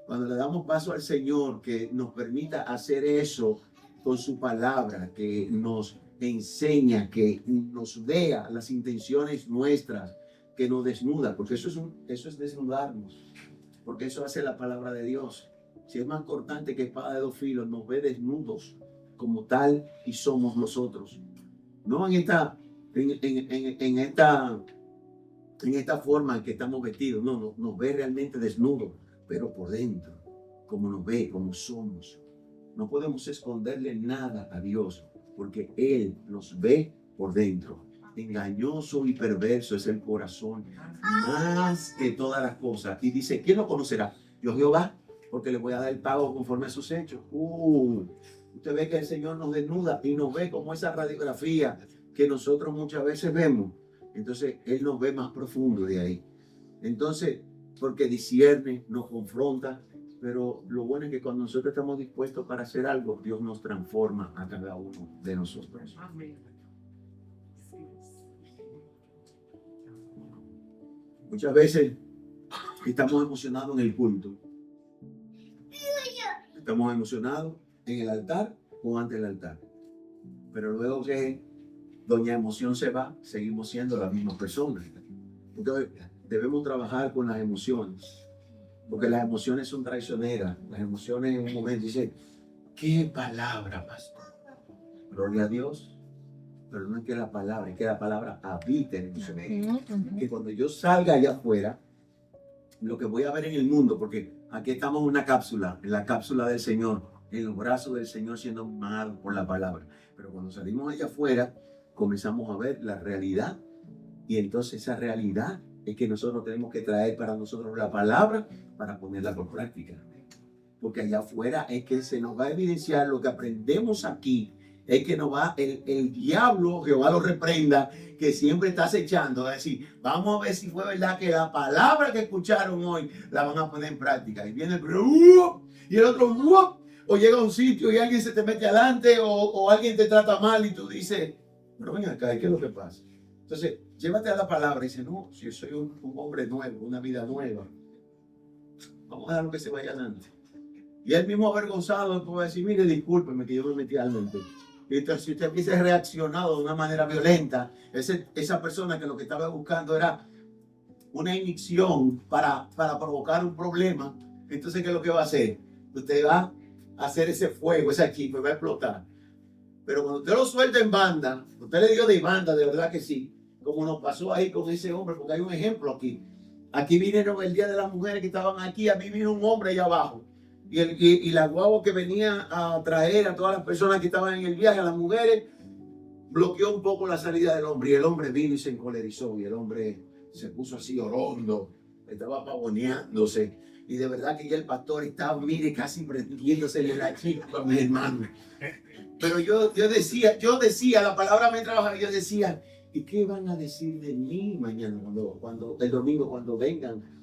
Cuando le damos paso al Señor, que nos permita hacer eso con su palabra, que nos enseña, que nos vea las intenciones nuestras, que nos desnuda, porque eso es desnudarnos, porque eso hace la palabra de Dios. Si es más cortante que espada de 2 filos, nos ve desnudos como tal y somos nosotros. No en esta forma en que estamos vestidos, no, nos ve realmente desnudos, pero por dentro, como nos ve, como somos. No podemos esconderle nada a Dios, porque Él nos ve por dentro. Engañoso y perverso es el corazón, más que todas las cosas. Y dice, ¿quién lo conocerá? Yo Jehová, porque le voy a dar el pago conforme a sus hechos. Usted ve que el Señor nos desnuda y nos ve como esa radiografía que nosotros muchas veces vemos. Entonces, Él nos ve más profundo de ahí. Entonces, porque discierne, nos confronta, pero lo bueno es que cuando nosotros estamos dispuestos para hacer algo, Dios nos transforma a cada uno de nosotros. Muchas veces estamos emocionados en el culto. Estamos emocionados en el altar o ante el altar. Pero luego que doña emoción se va, seguimos siendo las mismas personas. Entonces debemos trabajar con las emociones, porque las emociones son traicioneras. Las emociones en un momento dicen, qué palabra, pastor. Gloria a Dios. Pero no es que la palabra, es que la palabra habita en mí. Que cuando yo salga allá afuera, lo que voy a ver en el mundo, porque aquí estamos en una cápsula, en la cápsula del Señor, en los brazos del Señor siendo amados por la palabra. Pero cuando salimos allá afuera, comenzamos a ver la realidad. Y entonces esa realidad es que nosotros tenemos que traer para nosotros la palabra para ponerla por práctica. Porque allá afuera es que se nos va a evidenciar lo que aprendemos aquí es que no va, el diablo, Jehová lo reprenda, que siempre está acechando, a decir, vamos a ver si fue verdad que la palabra que escucharon hoy la van a poner en práctica. Y viene el primero, y el otro, o llega a un sitio y alguien se te mete adelante, o alguien te trata mal y tú dices, pero ven acá, ¿qué es lo que pasa? Entonces, llévate a la palabra y dice, no, si yo soy un hombre nuevo, una vida nueva, vamos a dejarlo que se vaya adelante. Y él mismo avergonzado puede decir, mire, discúlpeme que yo me metí al mente. Y entonces, si usted hubiese reaccionado de una manera violenta, esa persona que lo que estaba buscando era una inyección para provocar un problema, entonces, ¿qué es lo que va a hacer? Usted va a hacer ese fuego, esa chispa, va a explotar. Pero cuando usted lo suelta en banda, usted le dio de banda, de verdad que sí, como nos pasó ahí con ese hombre, porque hay un ejemplo aquí. Aquí vinieron el día de las mujeres que estaban aquí, a mí vino un hombre allá abajo. Y la guagua que venía a traer a todas las personas que estaban en el viaje, a las mujeres, bloqueó un poco la salida del hombre. Y el hombre vino y se encolerizó. Y el hombre se puso así orondo, estaba pavoneándose. Y de verdad que ya el pastor estaba, mire, casi prendiéndose la chispa, mi hermano. Pero yo decía, la palabra me trabajaba, yo decía, ¿y qué van a decir de mí mañana, cuando el domingo, cuando vengan?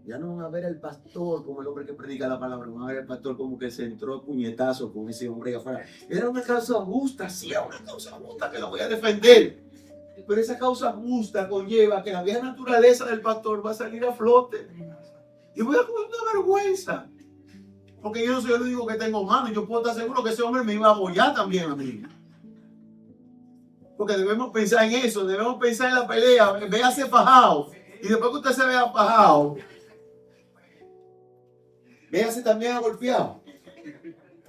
Ya no van a ver al pastor como el hombre que predica la palabra, van a ver al pastor como que se entró a puñetazo con ese hombre allá afuera. Era una causa justa, sí, era una causa justa que lo voy a defender. Pero esa causa justa conlleva que la vieja naturaleza del pastor va a salir a flote. Y voy a coger una vergüenza. Porque yo no soy el único que tengo mano. Yo puedo estar seguro que ese hombre me iba a apoyar también a mí. Porque debemos pensar en eso, debemos pensar en la pelea. Véase fajado. Y después que usted se vea fajado, véase también golpeado.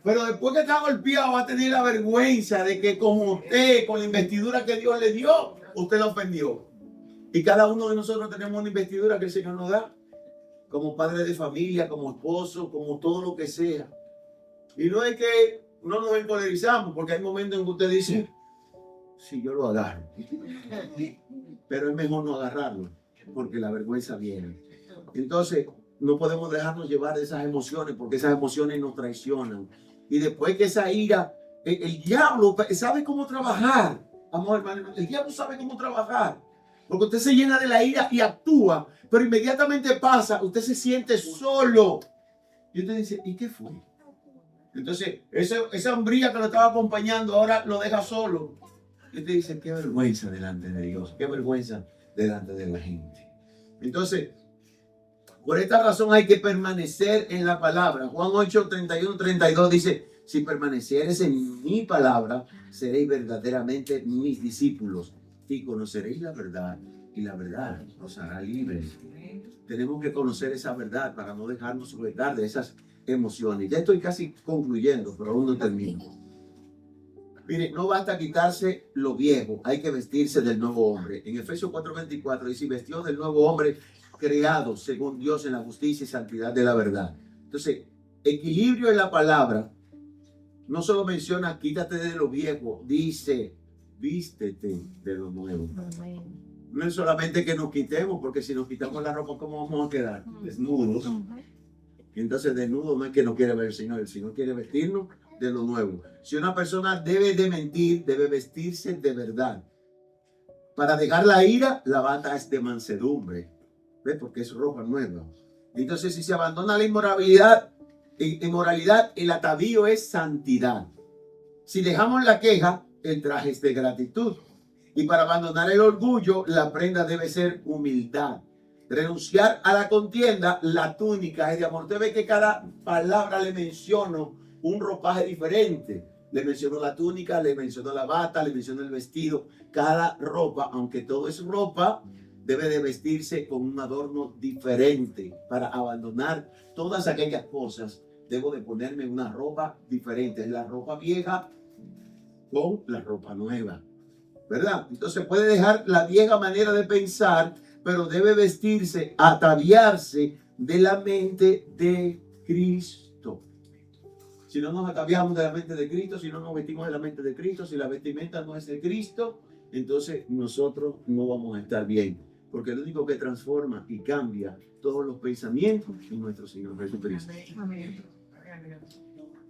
Pero después que está golpeado va a tener la vergüenza de que como usted, con la investidura que Dios le dio, usted lo ofendió. Y cada uno de nosotros tenemos una investidura que el Señor nos da. Como padre de familia, como esposo, como todo lo que sea. Y no es que no nos encolerizamos, porque hay momentos en que usted dice, si yo lo agarro. Pero es mejor no agarrarlo, porque la vergüenza viene. Entonces, no podemos dejarnos llevar de esas emociones, porque esas emociones nos traicionan. Y después que esa ira, el diablo sabe cómo trabajar. Amor, hermano, el diablo sabe cómo trabajar. Porque usted se llena de la ira y actúa, pero inmediatamente pasa, usted se siente solo. Y usted dice, ¿y qué fue? Entonces, esa hombría que lo estaba acompañando ahora lo deja solo. Y usted dice, qué vergüenza delante de Dios, qué vergüenza delante de la gente. Entonces, por esta razón hay que permanecer en la palabra. Juan 8, 31, 32 dice, si permanecieres en mi palabra, seréis verdaderamente mis discípulos y conoceréis la verdad y la verdad os hará libres. Tenemos que conocer esa verdad para no dejarnos sujetar de esas emociones. Ya estoy casi concluyendo, pero aún no termino. Mire, no basta quitarse lo viejo, hay que vestirse del nuevo hombre. En Efesios 4:24 dice, vestido del nuevo hombre creado según Dios en la justicia y santidad de la verdad. Entonces, equilibrio en la palabra no solo menciona quítate de lo viejo, dice vístete de lo nuevo. No es solamente que nos quitemos, porque si nos quitamos la ropa, ¿cómo vamos a quedar? Desnudos. Y entonces desnudo no es que no quiere ver el Señor quiere vestirnos de lo nuevo. Si una persona debe de mentir, debe vestirse de verdad. Para dejar la ira, la bata es de mansedumbre. ¿Ves? Porque es ropa nueva. Entonces, si se abandona la inmoralidad, el atavío es santidad. Si dejamos la queja, el traje es de gratitud. Y para abandonar el orgullo, la prenda debe ser humildad. Renunciar a la contienda, la túnica es de amor. Usted ve que cada palabra le menciono un ropaje diferente. Le mencionó la túnica, le mencionó la bata, le mencionó el vestido. Cada ropa, aunque todo es ropa, debe de vestirse con un adorno diferente. Para abandonar todas aquellas cosas, debo de ponerme una ropa diferente. Es la ropa vieja con la ropa nueva, ¿verdad? Entonces puede dejar la vieja manera de pensar, pero debe vestirse, ataviarse de la mente de Cristo. Si no nos ataviamos de la mente de Cristo, si no nos vestimos de la mente de Cristo, si la vestimenta no es de Cristo, entonces nosotros no vamos a estar bien. Porque el único que transforma y cambia todos los pensamientos es nuestro Señor Jesucristo.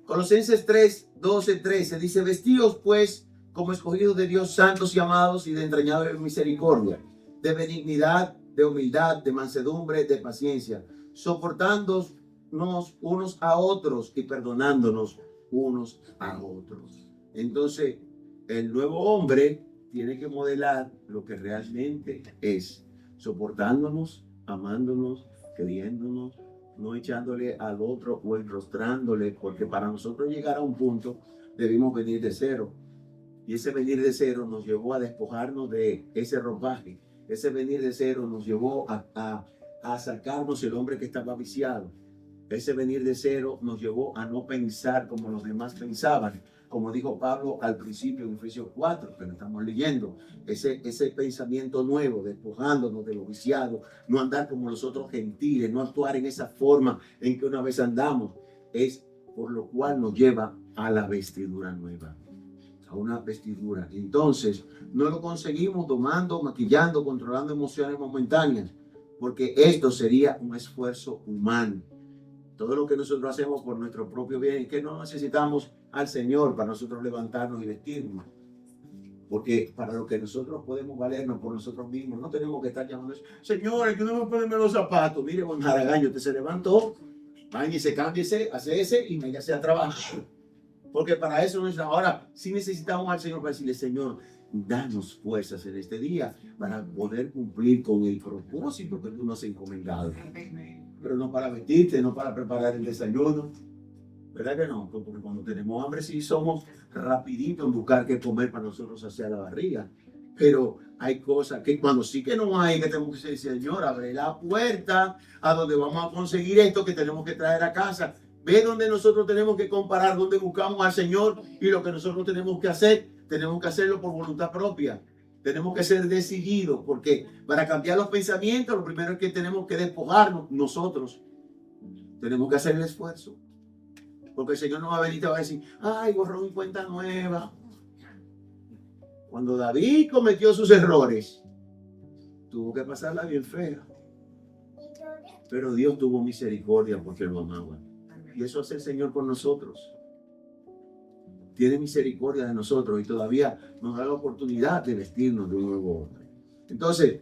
Colosenses 3, 12, 13 dice: vestíos pues como escogidos de Dios, santos y amados y de entrañable misericordia, de benignidad, de humildad, de mansedumbre, de paciencia, soportándonos unos a otros y perdonándonos unos a otros. Entonces, el nuevo hombre tiene que modelar lo que realmente es, soportándonos, amándonos, queriéndonos, no echándole al otro o enrostrándole, porque para nosotros llegar a un punto debimos venir de cero. Y ese venir de cero nos llevó a despojarnos de ese ropaje. Ese venir de cero nos llevó a sacarnos el hombre que estaba viciado. Ese venir de cero nos llevó a no pensar como los demás pensaban. Como dijo Pablo al principio en Efesios 4, que lo estamos leyendo, ese pensamiento nuevo, despojándonos de lo viciado, no andar como los otros gentiles, no actuar en esa forma en que una vez andamos, es por lo cual nos lleva a la vestidura nueva, a una vestidura. Entonces, no lo conseguimos domando, maquillando, controlando emociones momentáneas, porque esto sería un esfuerzo humano. Todo lo que nosotros hacemos por nuestro propio bien, que no necesitamos al Señor para nosotros levantarnos y vestirnos. Porque para lo que nosotros podemos valernos por nosotros mismos, no tenemos que estar llamando, Señor, que no me ponen los zapatos. Mire, Juan Jaragaño, usted se levantó, váyase, cámbiese, hace ese y váyase a trabajar. Porque para eso no es ahora. Sí necesitamos al Señor para decirle: Señor, danos fuerzas en este día para poder cumplir con el propósito que tú nos has encomendado. Pero no para vestirte, no para preparar el desayuno. ¿Verdad que no? Porque cuando tenemos hambre sí somos rapiditos en buscar qué comer para nosotros hacia la barriga. Pero hay cosas que cuando sí que no hay, que tenemos que decir: Señor, abre la puerta a donde vamos a conseguir esto que tenemos que traer a casa. Ve donde nosotros tenemos que comparar, donde buscamos al Señor, y lo que nosotros tenemos que hacerlo por voluntad propia. Tenemos que ser decididos, porque para cambiar los pensamientos, lo primero es que tenemos que despojarnos nosotros. Tenemos que hacer el esfuerzo. Porque el Señor no va a venir y te va a decir: ay, borrón y cuenta nueva. Cuando David cometió sus errores, tuvo que pasarla bien fea. Pero Dios tuvo misericordia porque lo amaba. Y eso hace el Señor con nosotros. Tiene misericordia de nosotros y todavía nos da la oportunidad de vestirnos de un nuevo hombre. Entonces,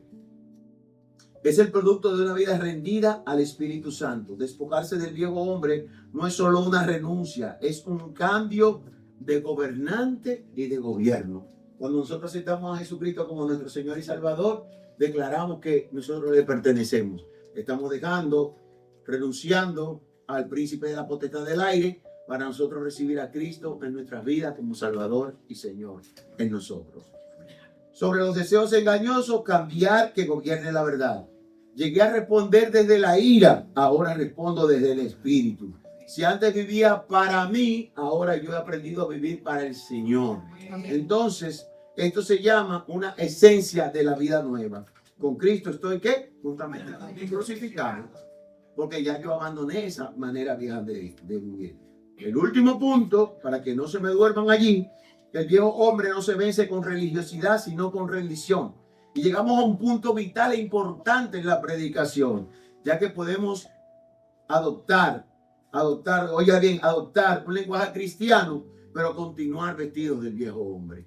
es el producto de una vida rendida al Espíritu Santo. Despojarse del viejo hombre no es solo una renuncia, es un cambio de gobernante y de gobierno. Cuando nosotros aceptamos a Jesucristo como nuestro Señor y Salvador, declaramos que nosotros le pertenecemos. Estamos renunciando al príncipe de la potestad del aire para nosotros recibir a Cristo en nuestras vidas como Salvador y Señor en nosotros. Sobre los deseos engañosos, cambiar que gobierne la verdad. Llegué a responder desde la ira, ahora respondo desde el Espíritu. Si antes vivía para mí, ahora yo he aprendido a vivir para el Señor. Entonces, esto se llama una esencia de la vida nueva. Con Cristo estoy, ¿qué? Justamente crucificado. Porque ya yo abandoné esa manera vieja de vivir. El último punto, para que no se me duerman allí: el viejo hombre no se vence con religiosidad, sino con rendición. Y llegamos a un punto vital e importante en la predicación, ya que podemos adoptar un lenguaje cristiano, pero continuar vestidos del viejo hombre.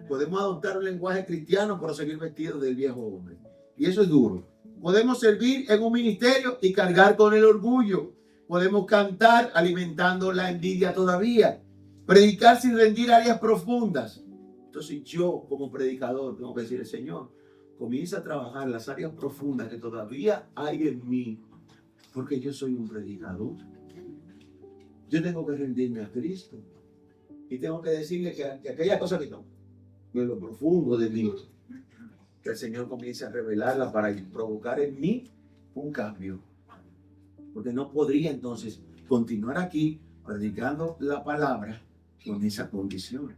Podemos adoptar un lenguaje cristiano, pero seguir vestidos del viejo hombre. Y eso es duro. Podemos servir en un ministerio y cargar con el orgullo. Podemos cantar alimentando la envidia todavía. Predicar sin rendir áreas profundas. Entonces yo como predicador tengo que decirle: Señor, comienza a trabajar las áreas profundas que todavía hay en mí. Porque yo soy un predicador. Yo tengo que rendirme a Cristo. Y tengo que decirle que aquella cosa que no, en lo profundo de mí, que el Señor comience a revelarla para provocar en mí un cambio. Porque no podría entonces continuar aquí predicando la palabra con esa condición.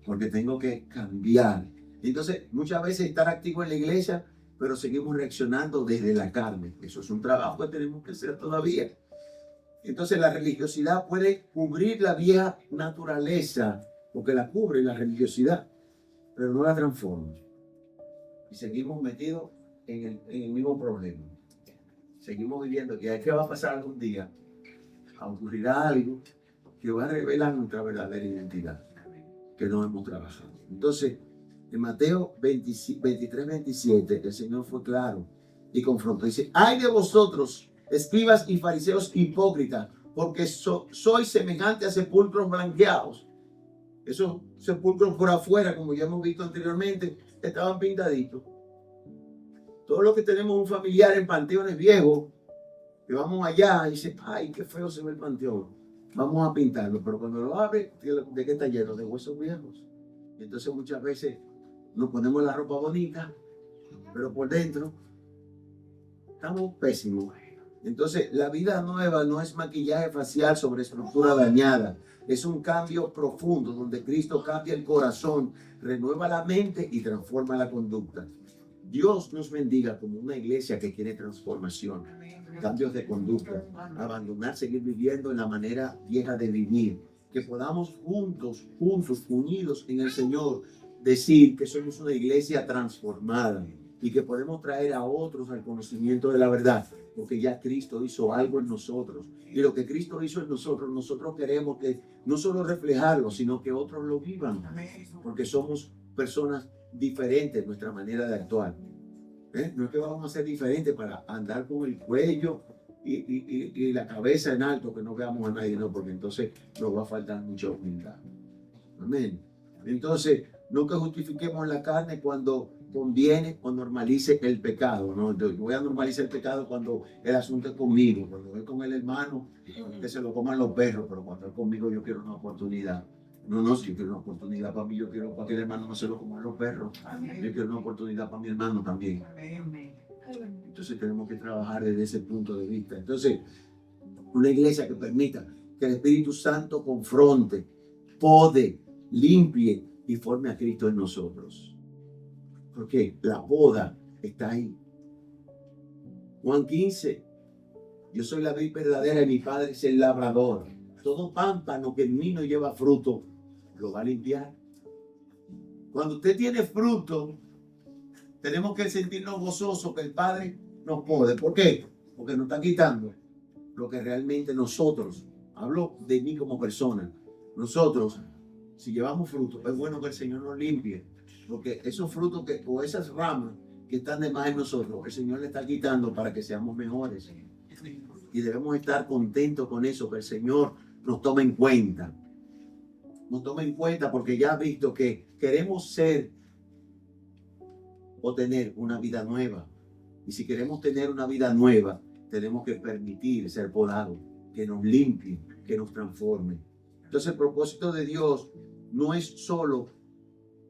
Porque tengo que cambiar. Entonces, muchas veces estar activo en la iglesia, pero seguimos reaccionando desde la carne. Eso es un trabajo que tenemos que hacer todavía. Entonces, la religiosidad puede cubrir la vieja naturaleza, porque la cubre la religiosidad, pero no la transforma. Y seguimos metidos en el mismo problema. seguimos viviendo, que es que va a pasar algún día, ocurrirá algo que va a revelar nuestra verdadera identidad, que no hemos trabajado. Entonces, en Mateo 23, 27, el Señor fue claro y confrontó. Dice, ay de vosotros, escribas y fariseos hipócritas, porque sois semejantes a sepulcros blanqueados. Esos sepulcros por afuera, como ya hemos visto anteriormente, estaban pintaditos. Todos los que tenemos un familiar en panteones viejos, que vamos allá y dice, ay, qué feo se ve el panteón. Vamos a pintarlo, pero cuando lo abre, ¿de qué está lleno? De huesos viejos. Y entonces muchas veces nos ponemos la ropa bonita, pero por dentro estamos pésimos. Entonces, la vida nueva no es maquillaje facial sobre estructura dañada. Es un cambio profundo donde Cristo cambia el corazón, renueva la mente y transforma la conducta. Dios nos bendiga como una iglesia que quiere transformación, cambios de conducta, abandonar, seguir viviendo en la manera vieja de vivir. Que podamos juntos, unidos en el Señor, decir que somos una iglesia transformada y que podemos traer a otros al conocimiento de la verdad, porque ya Cristo hizo algo en nosotros. Y lo que Cristo hizo en nosotros, nosotros queremos que no solo reflejarlo, sino que otros lo vivan, porque somos personas diferentes en nuestra manera de actuar. No es que vamos a ser diferentes para andar con el cuello y la cabeza en alto, que no veamos a nadie, no, porque entonces nos va a faltar mucha humildad. Amén. Entonces, no que justifiquemos la carne cuando conviene o normalice el pecado, ¿no? Yo voy a normalizar el pecado cuando el asunto es conmigo, cuando es con el hermano, que se lo coman los perros, pero cuando es conmigo yo quiero una oportunidad. No, si yo quiero una oportunidad para mí, yo quiero para que el hermano no se lo coman los perros. Yo quiero una oportunidad para mi hermano también. Entonces tenemos que trabajar desde ese punto de vista. Entonces, una iglesia que permita que el Espíritu Santo confronte, pode, limpie y forme a Cristo en nosotros. Porque la poda está ahí. Juan 15, yo soy la vid verdadera y mi Padre es el labrador. Todo pámpano que en mí no lleva fruto, lo va a limpiar. Cuando usted tiene fruto, tenemos que sentirnos gozosos que el Padre nos pode. ¿Por qué? Porque nos está quitando lo que realmente nosotros, hablo de mí como persona, nosotros, si llevamos fruto, es bueno que el Señor nos limpie, porque esos frutos o esas ramas que están de más en nosotros, el Señor le está quitando para que seamos mejores. Y debemos estar contentos con eso, que el Señor nos tome en cuenta. Nos tome en cuenta porque ya ha visto que queremos ser o tener una vida nueva. Y si queremos tener una vida nueva, tenemos que permitir ser podados, que nos limpie, que nos transforme. Entonces el propósito de Dios no es solo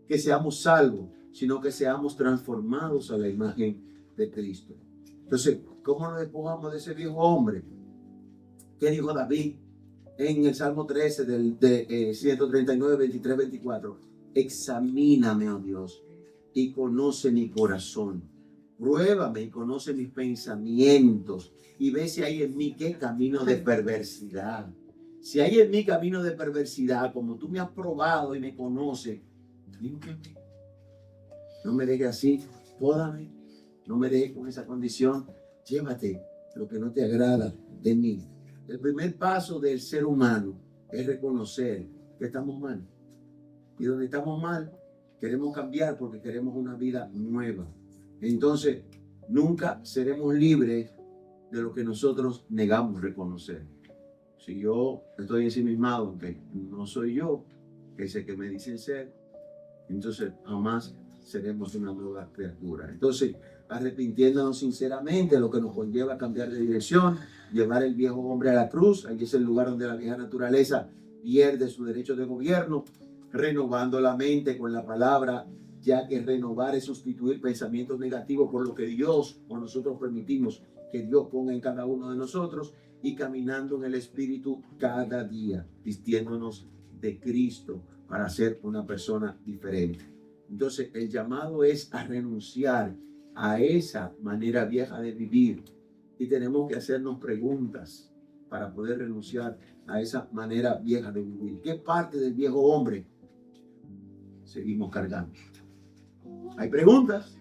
que seamos salvos, sino que seamos transformados a la imagen de Cristo. Entonces, ¿cómo nos despojamos de ese viejo hombre? ¿Qué dijo David en el Salmo 13 de 139, 23, 24? Examíname, oh Dios, y conoce mi corazón. Pruébame y conoce mis pensamientos y ve si hay en mí qué camino de perversidad. Si hay en mí camino de perversidad, como tú me has probado y me conoces, límpiame. No me dejes así, pódame. No me dejes con esa condición. Llévate lo que no te agrada de mí. El primer paso del ser humano es reconocer que estamos mal. Y donde estamos mal, queremos cambiar porque queremos una vida nueva. Entonces, nunca seremos libres de lo que nosotros negamos reconocer. Si yo estoy ensimismado, que no soy yo, que es el que me dicen ser, entonces jamás seremos una nueva criatura. Entonces, arrepintiéndonos sinceramente, lo que nos conlleva a cambiar de dirección, llevar el viejo hombre a la cruz. Allí es el lugar donde la vieja naturaleza pierde su derecho de gobierno, renovando la mente con la palabra, ya que renovar es sustituir pensamientos negativos por lo que Dios o nosotros permitimos que Dios ponga en cada uno de nosotros, y caminando en el Espíritu cada día, vistiéndonos de Cristo para ser una persona diferente. Entonces, el llamado es a renunciar a esa manera vieja de vivir, y tenemos que hacernos preguntas para poder renunciar a esa manera vieja de vivir. ¿Qué parte del viejo hombre seguimos cargando? Hay preguntas,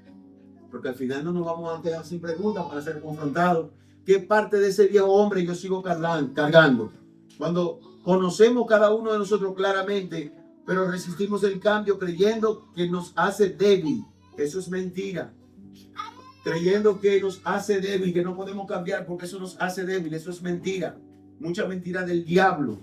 porque al final no nos vamos a quedar sin preguntas para ser confrontados. ¿Qué parte de ese viejo hombre yo sigo cargando? Cuando conocemos cada uno de nosotros claramente, pero resistimos el cambio creyendo que nos hace débil. Eso es mentira. Creyendo que nos hace débil, que no podemos cambiar porque eso nos hace débil. Eso es mentira. Mucha mentira del diablo.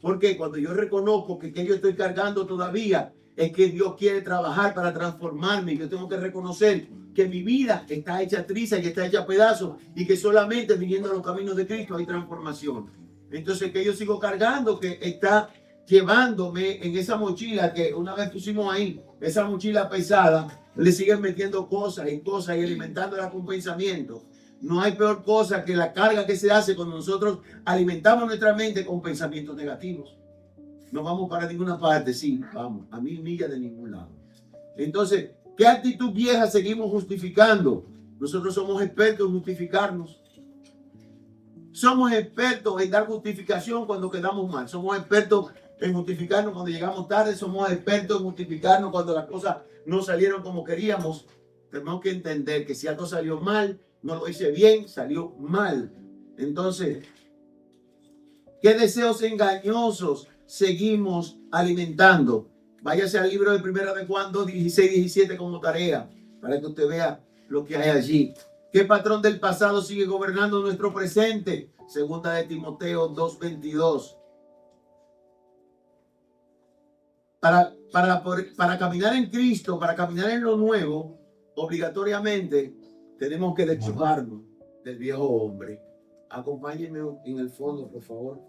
Porque cuando yo reconozco que yo estoy cargando todavía, es que Dios quiere trabajar para transformarme. Yo tengo que reconocer que mi vida está hecha triza y está hecha pedazos y que solamente viniendo a los caminos de Cristo hay transformación. Entonces que yo sigo cargando, que está llevándome en esa mochila que una vez pusimos ahí, esa mochila pesada, le siguen metiendo cosas y alimentándola con pensamientos. No hay peor cosa que la carga que se hace cuando nosotros alimentamos nuestra mente con pensamientos negativos. No vamos para ninguna parte, sí, vamos, a 1000 millas de ningún lado. Entonces, ¿qué actitud vieja seguimos justificando? Nosotros somos expertos en justificarnos. Somos expertos en dar justificación cuando quedamos mal. Somos expertos en justificarnos cuando llegamos tarde. Somos expertos en justificarnos cuando las cosas no salieron como queríamos. Tenemos que entender que si algo salió mal, no lo hice bien, salió mal. Entonces, ¿qué deseos engañosos seguimos alimentando? Váyase al libro de 1 de Juan 2, 16, 17 como tarea, para que usted vea lo que hay allí. ¿Qué patrón del pasado sigue gobernando nuestro presente? Segunda de Timoteo 2, 22. Para caminar en Cristo, para caminar en lo nuevo, obligatoriamente tenemos que despojarnos del viejo hombre. Acompáñenme en el fondo, por favor.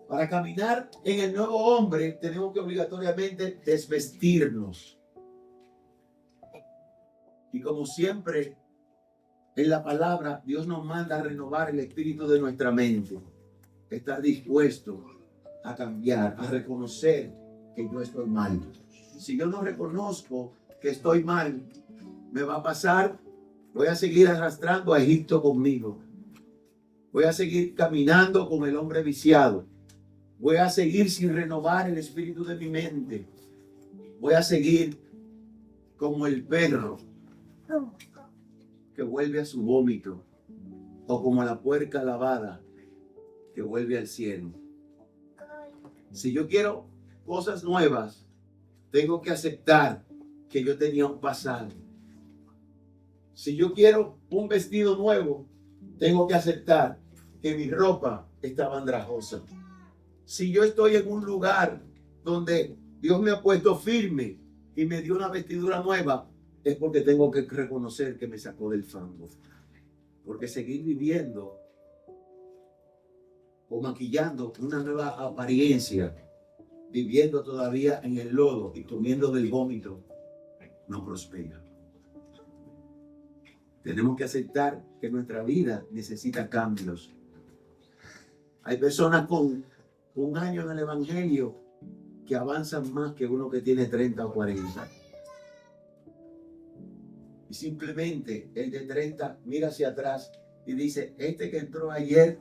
Para caminar en el nuevo hombre, tenemos que obligatoriamente desvestirnos. Y como siempre, en la palabra, Dios nos manda a renovar el espíritu de nuestra mente. Estar dispuesto a cambiar, a reconocer que yo estoy mal. Si yo no reconozco que estoy mal, me va a pasar, voy a seguir arrastrando a Egipto conmigo. Voy a seguir caminando con el hombre viciado. Voy a seguir sin renovar el espíritu de mi mente. Voy a seguir como el perro que vuelve a su vómito, o como la puerca lavada que vuelve al cielo. Si yo quiero cosas nuevas, tengo que aceptar que yo tenía un pasado. Si yo quiero un vestido nuevo, tengo que aceptar que mi ropa estaba andrajosa. Si yo estoy en un lugar donde Dios me ha puesto firme y me dio una vestidura nueva, es porque tengo que reconocer que me sacó del fango. Porque seguir viviendo o maquillando una nueva apariencia, viviendo todavía en el lodo y comiendo del vómito, no prospera. Tenemos que aceptar que nuestra vida necesita cambios. Hay personas con un año en el evangelio que avanzan más que uno que tiene 30 o 40. Y simplemente el de 30 mira hacia atrás y dice, este que entró ayer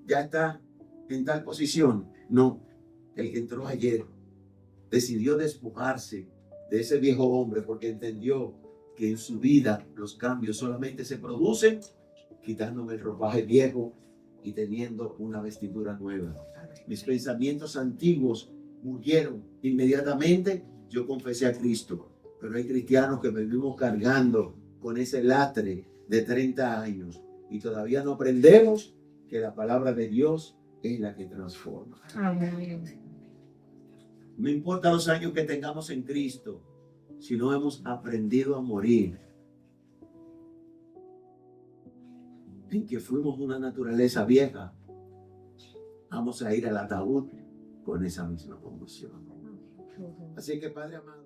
ya está en tal posición. No, el que entró ayer decidió despojarse de ese viejo hombre porque entendió que en su vida los cambios solamente se producen quitándome el ropaje viejo y teniendo una vestidura nueva. Mis pensamientos antiguos murieron inmediatamente. Yo confesé a Cristo, pero hay cristianos que vivimos cargando con ese lastre de 30 años y todavía no aprendemos que la palabra de Dios es la que transforma. Amén. No importa los años que tengamos en Cristo, si no hemos aprendido a morir en que fuimos una naturaleza vieja, vamos a ir al ataúd con esa misma condición. Así que, Padre amado,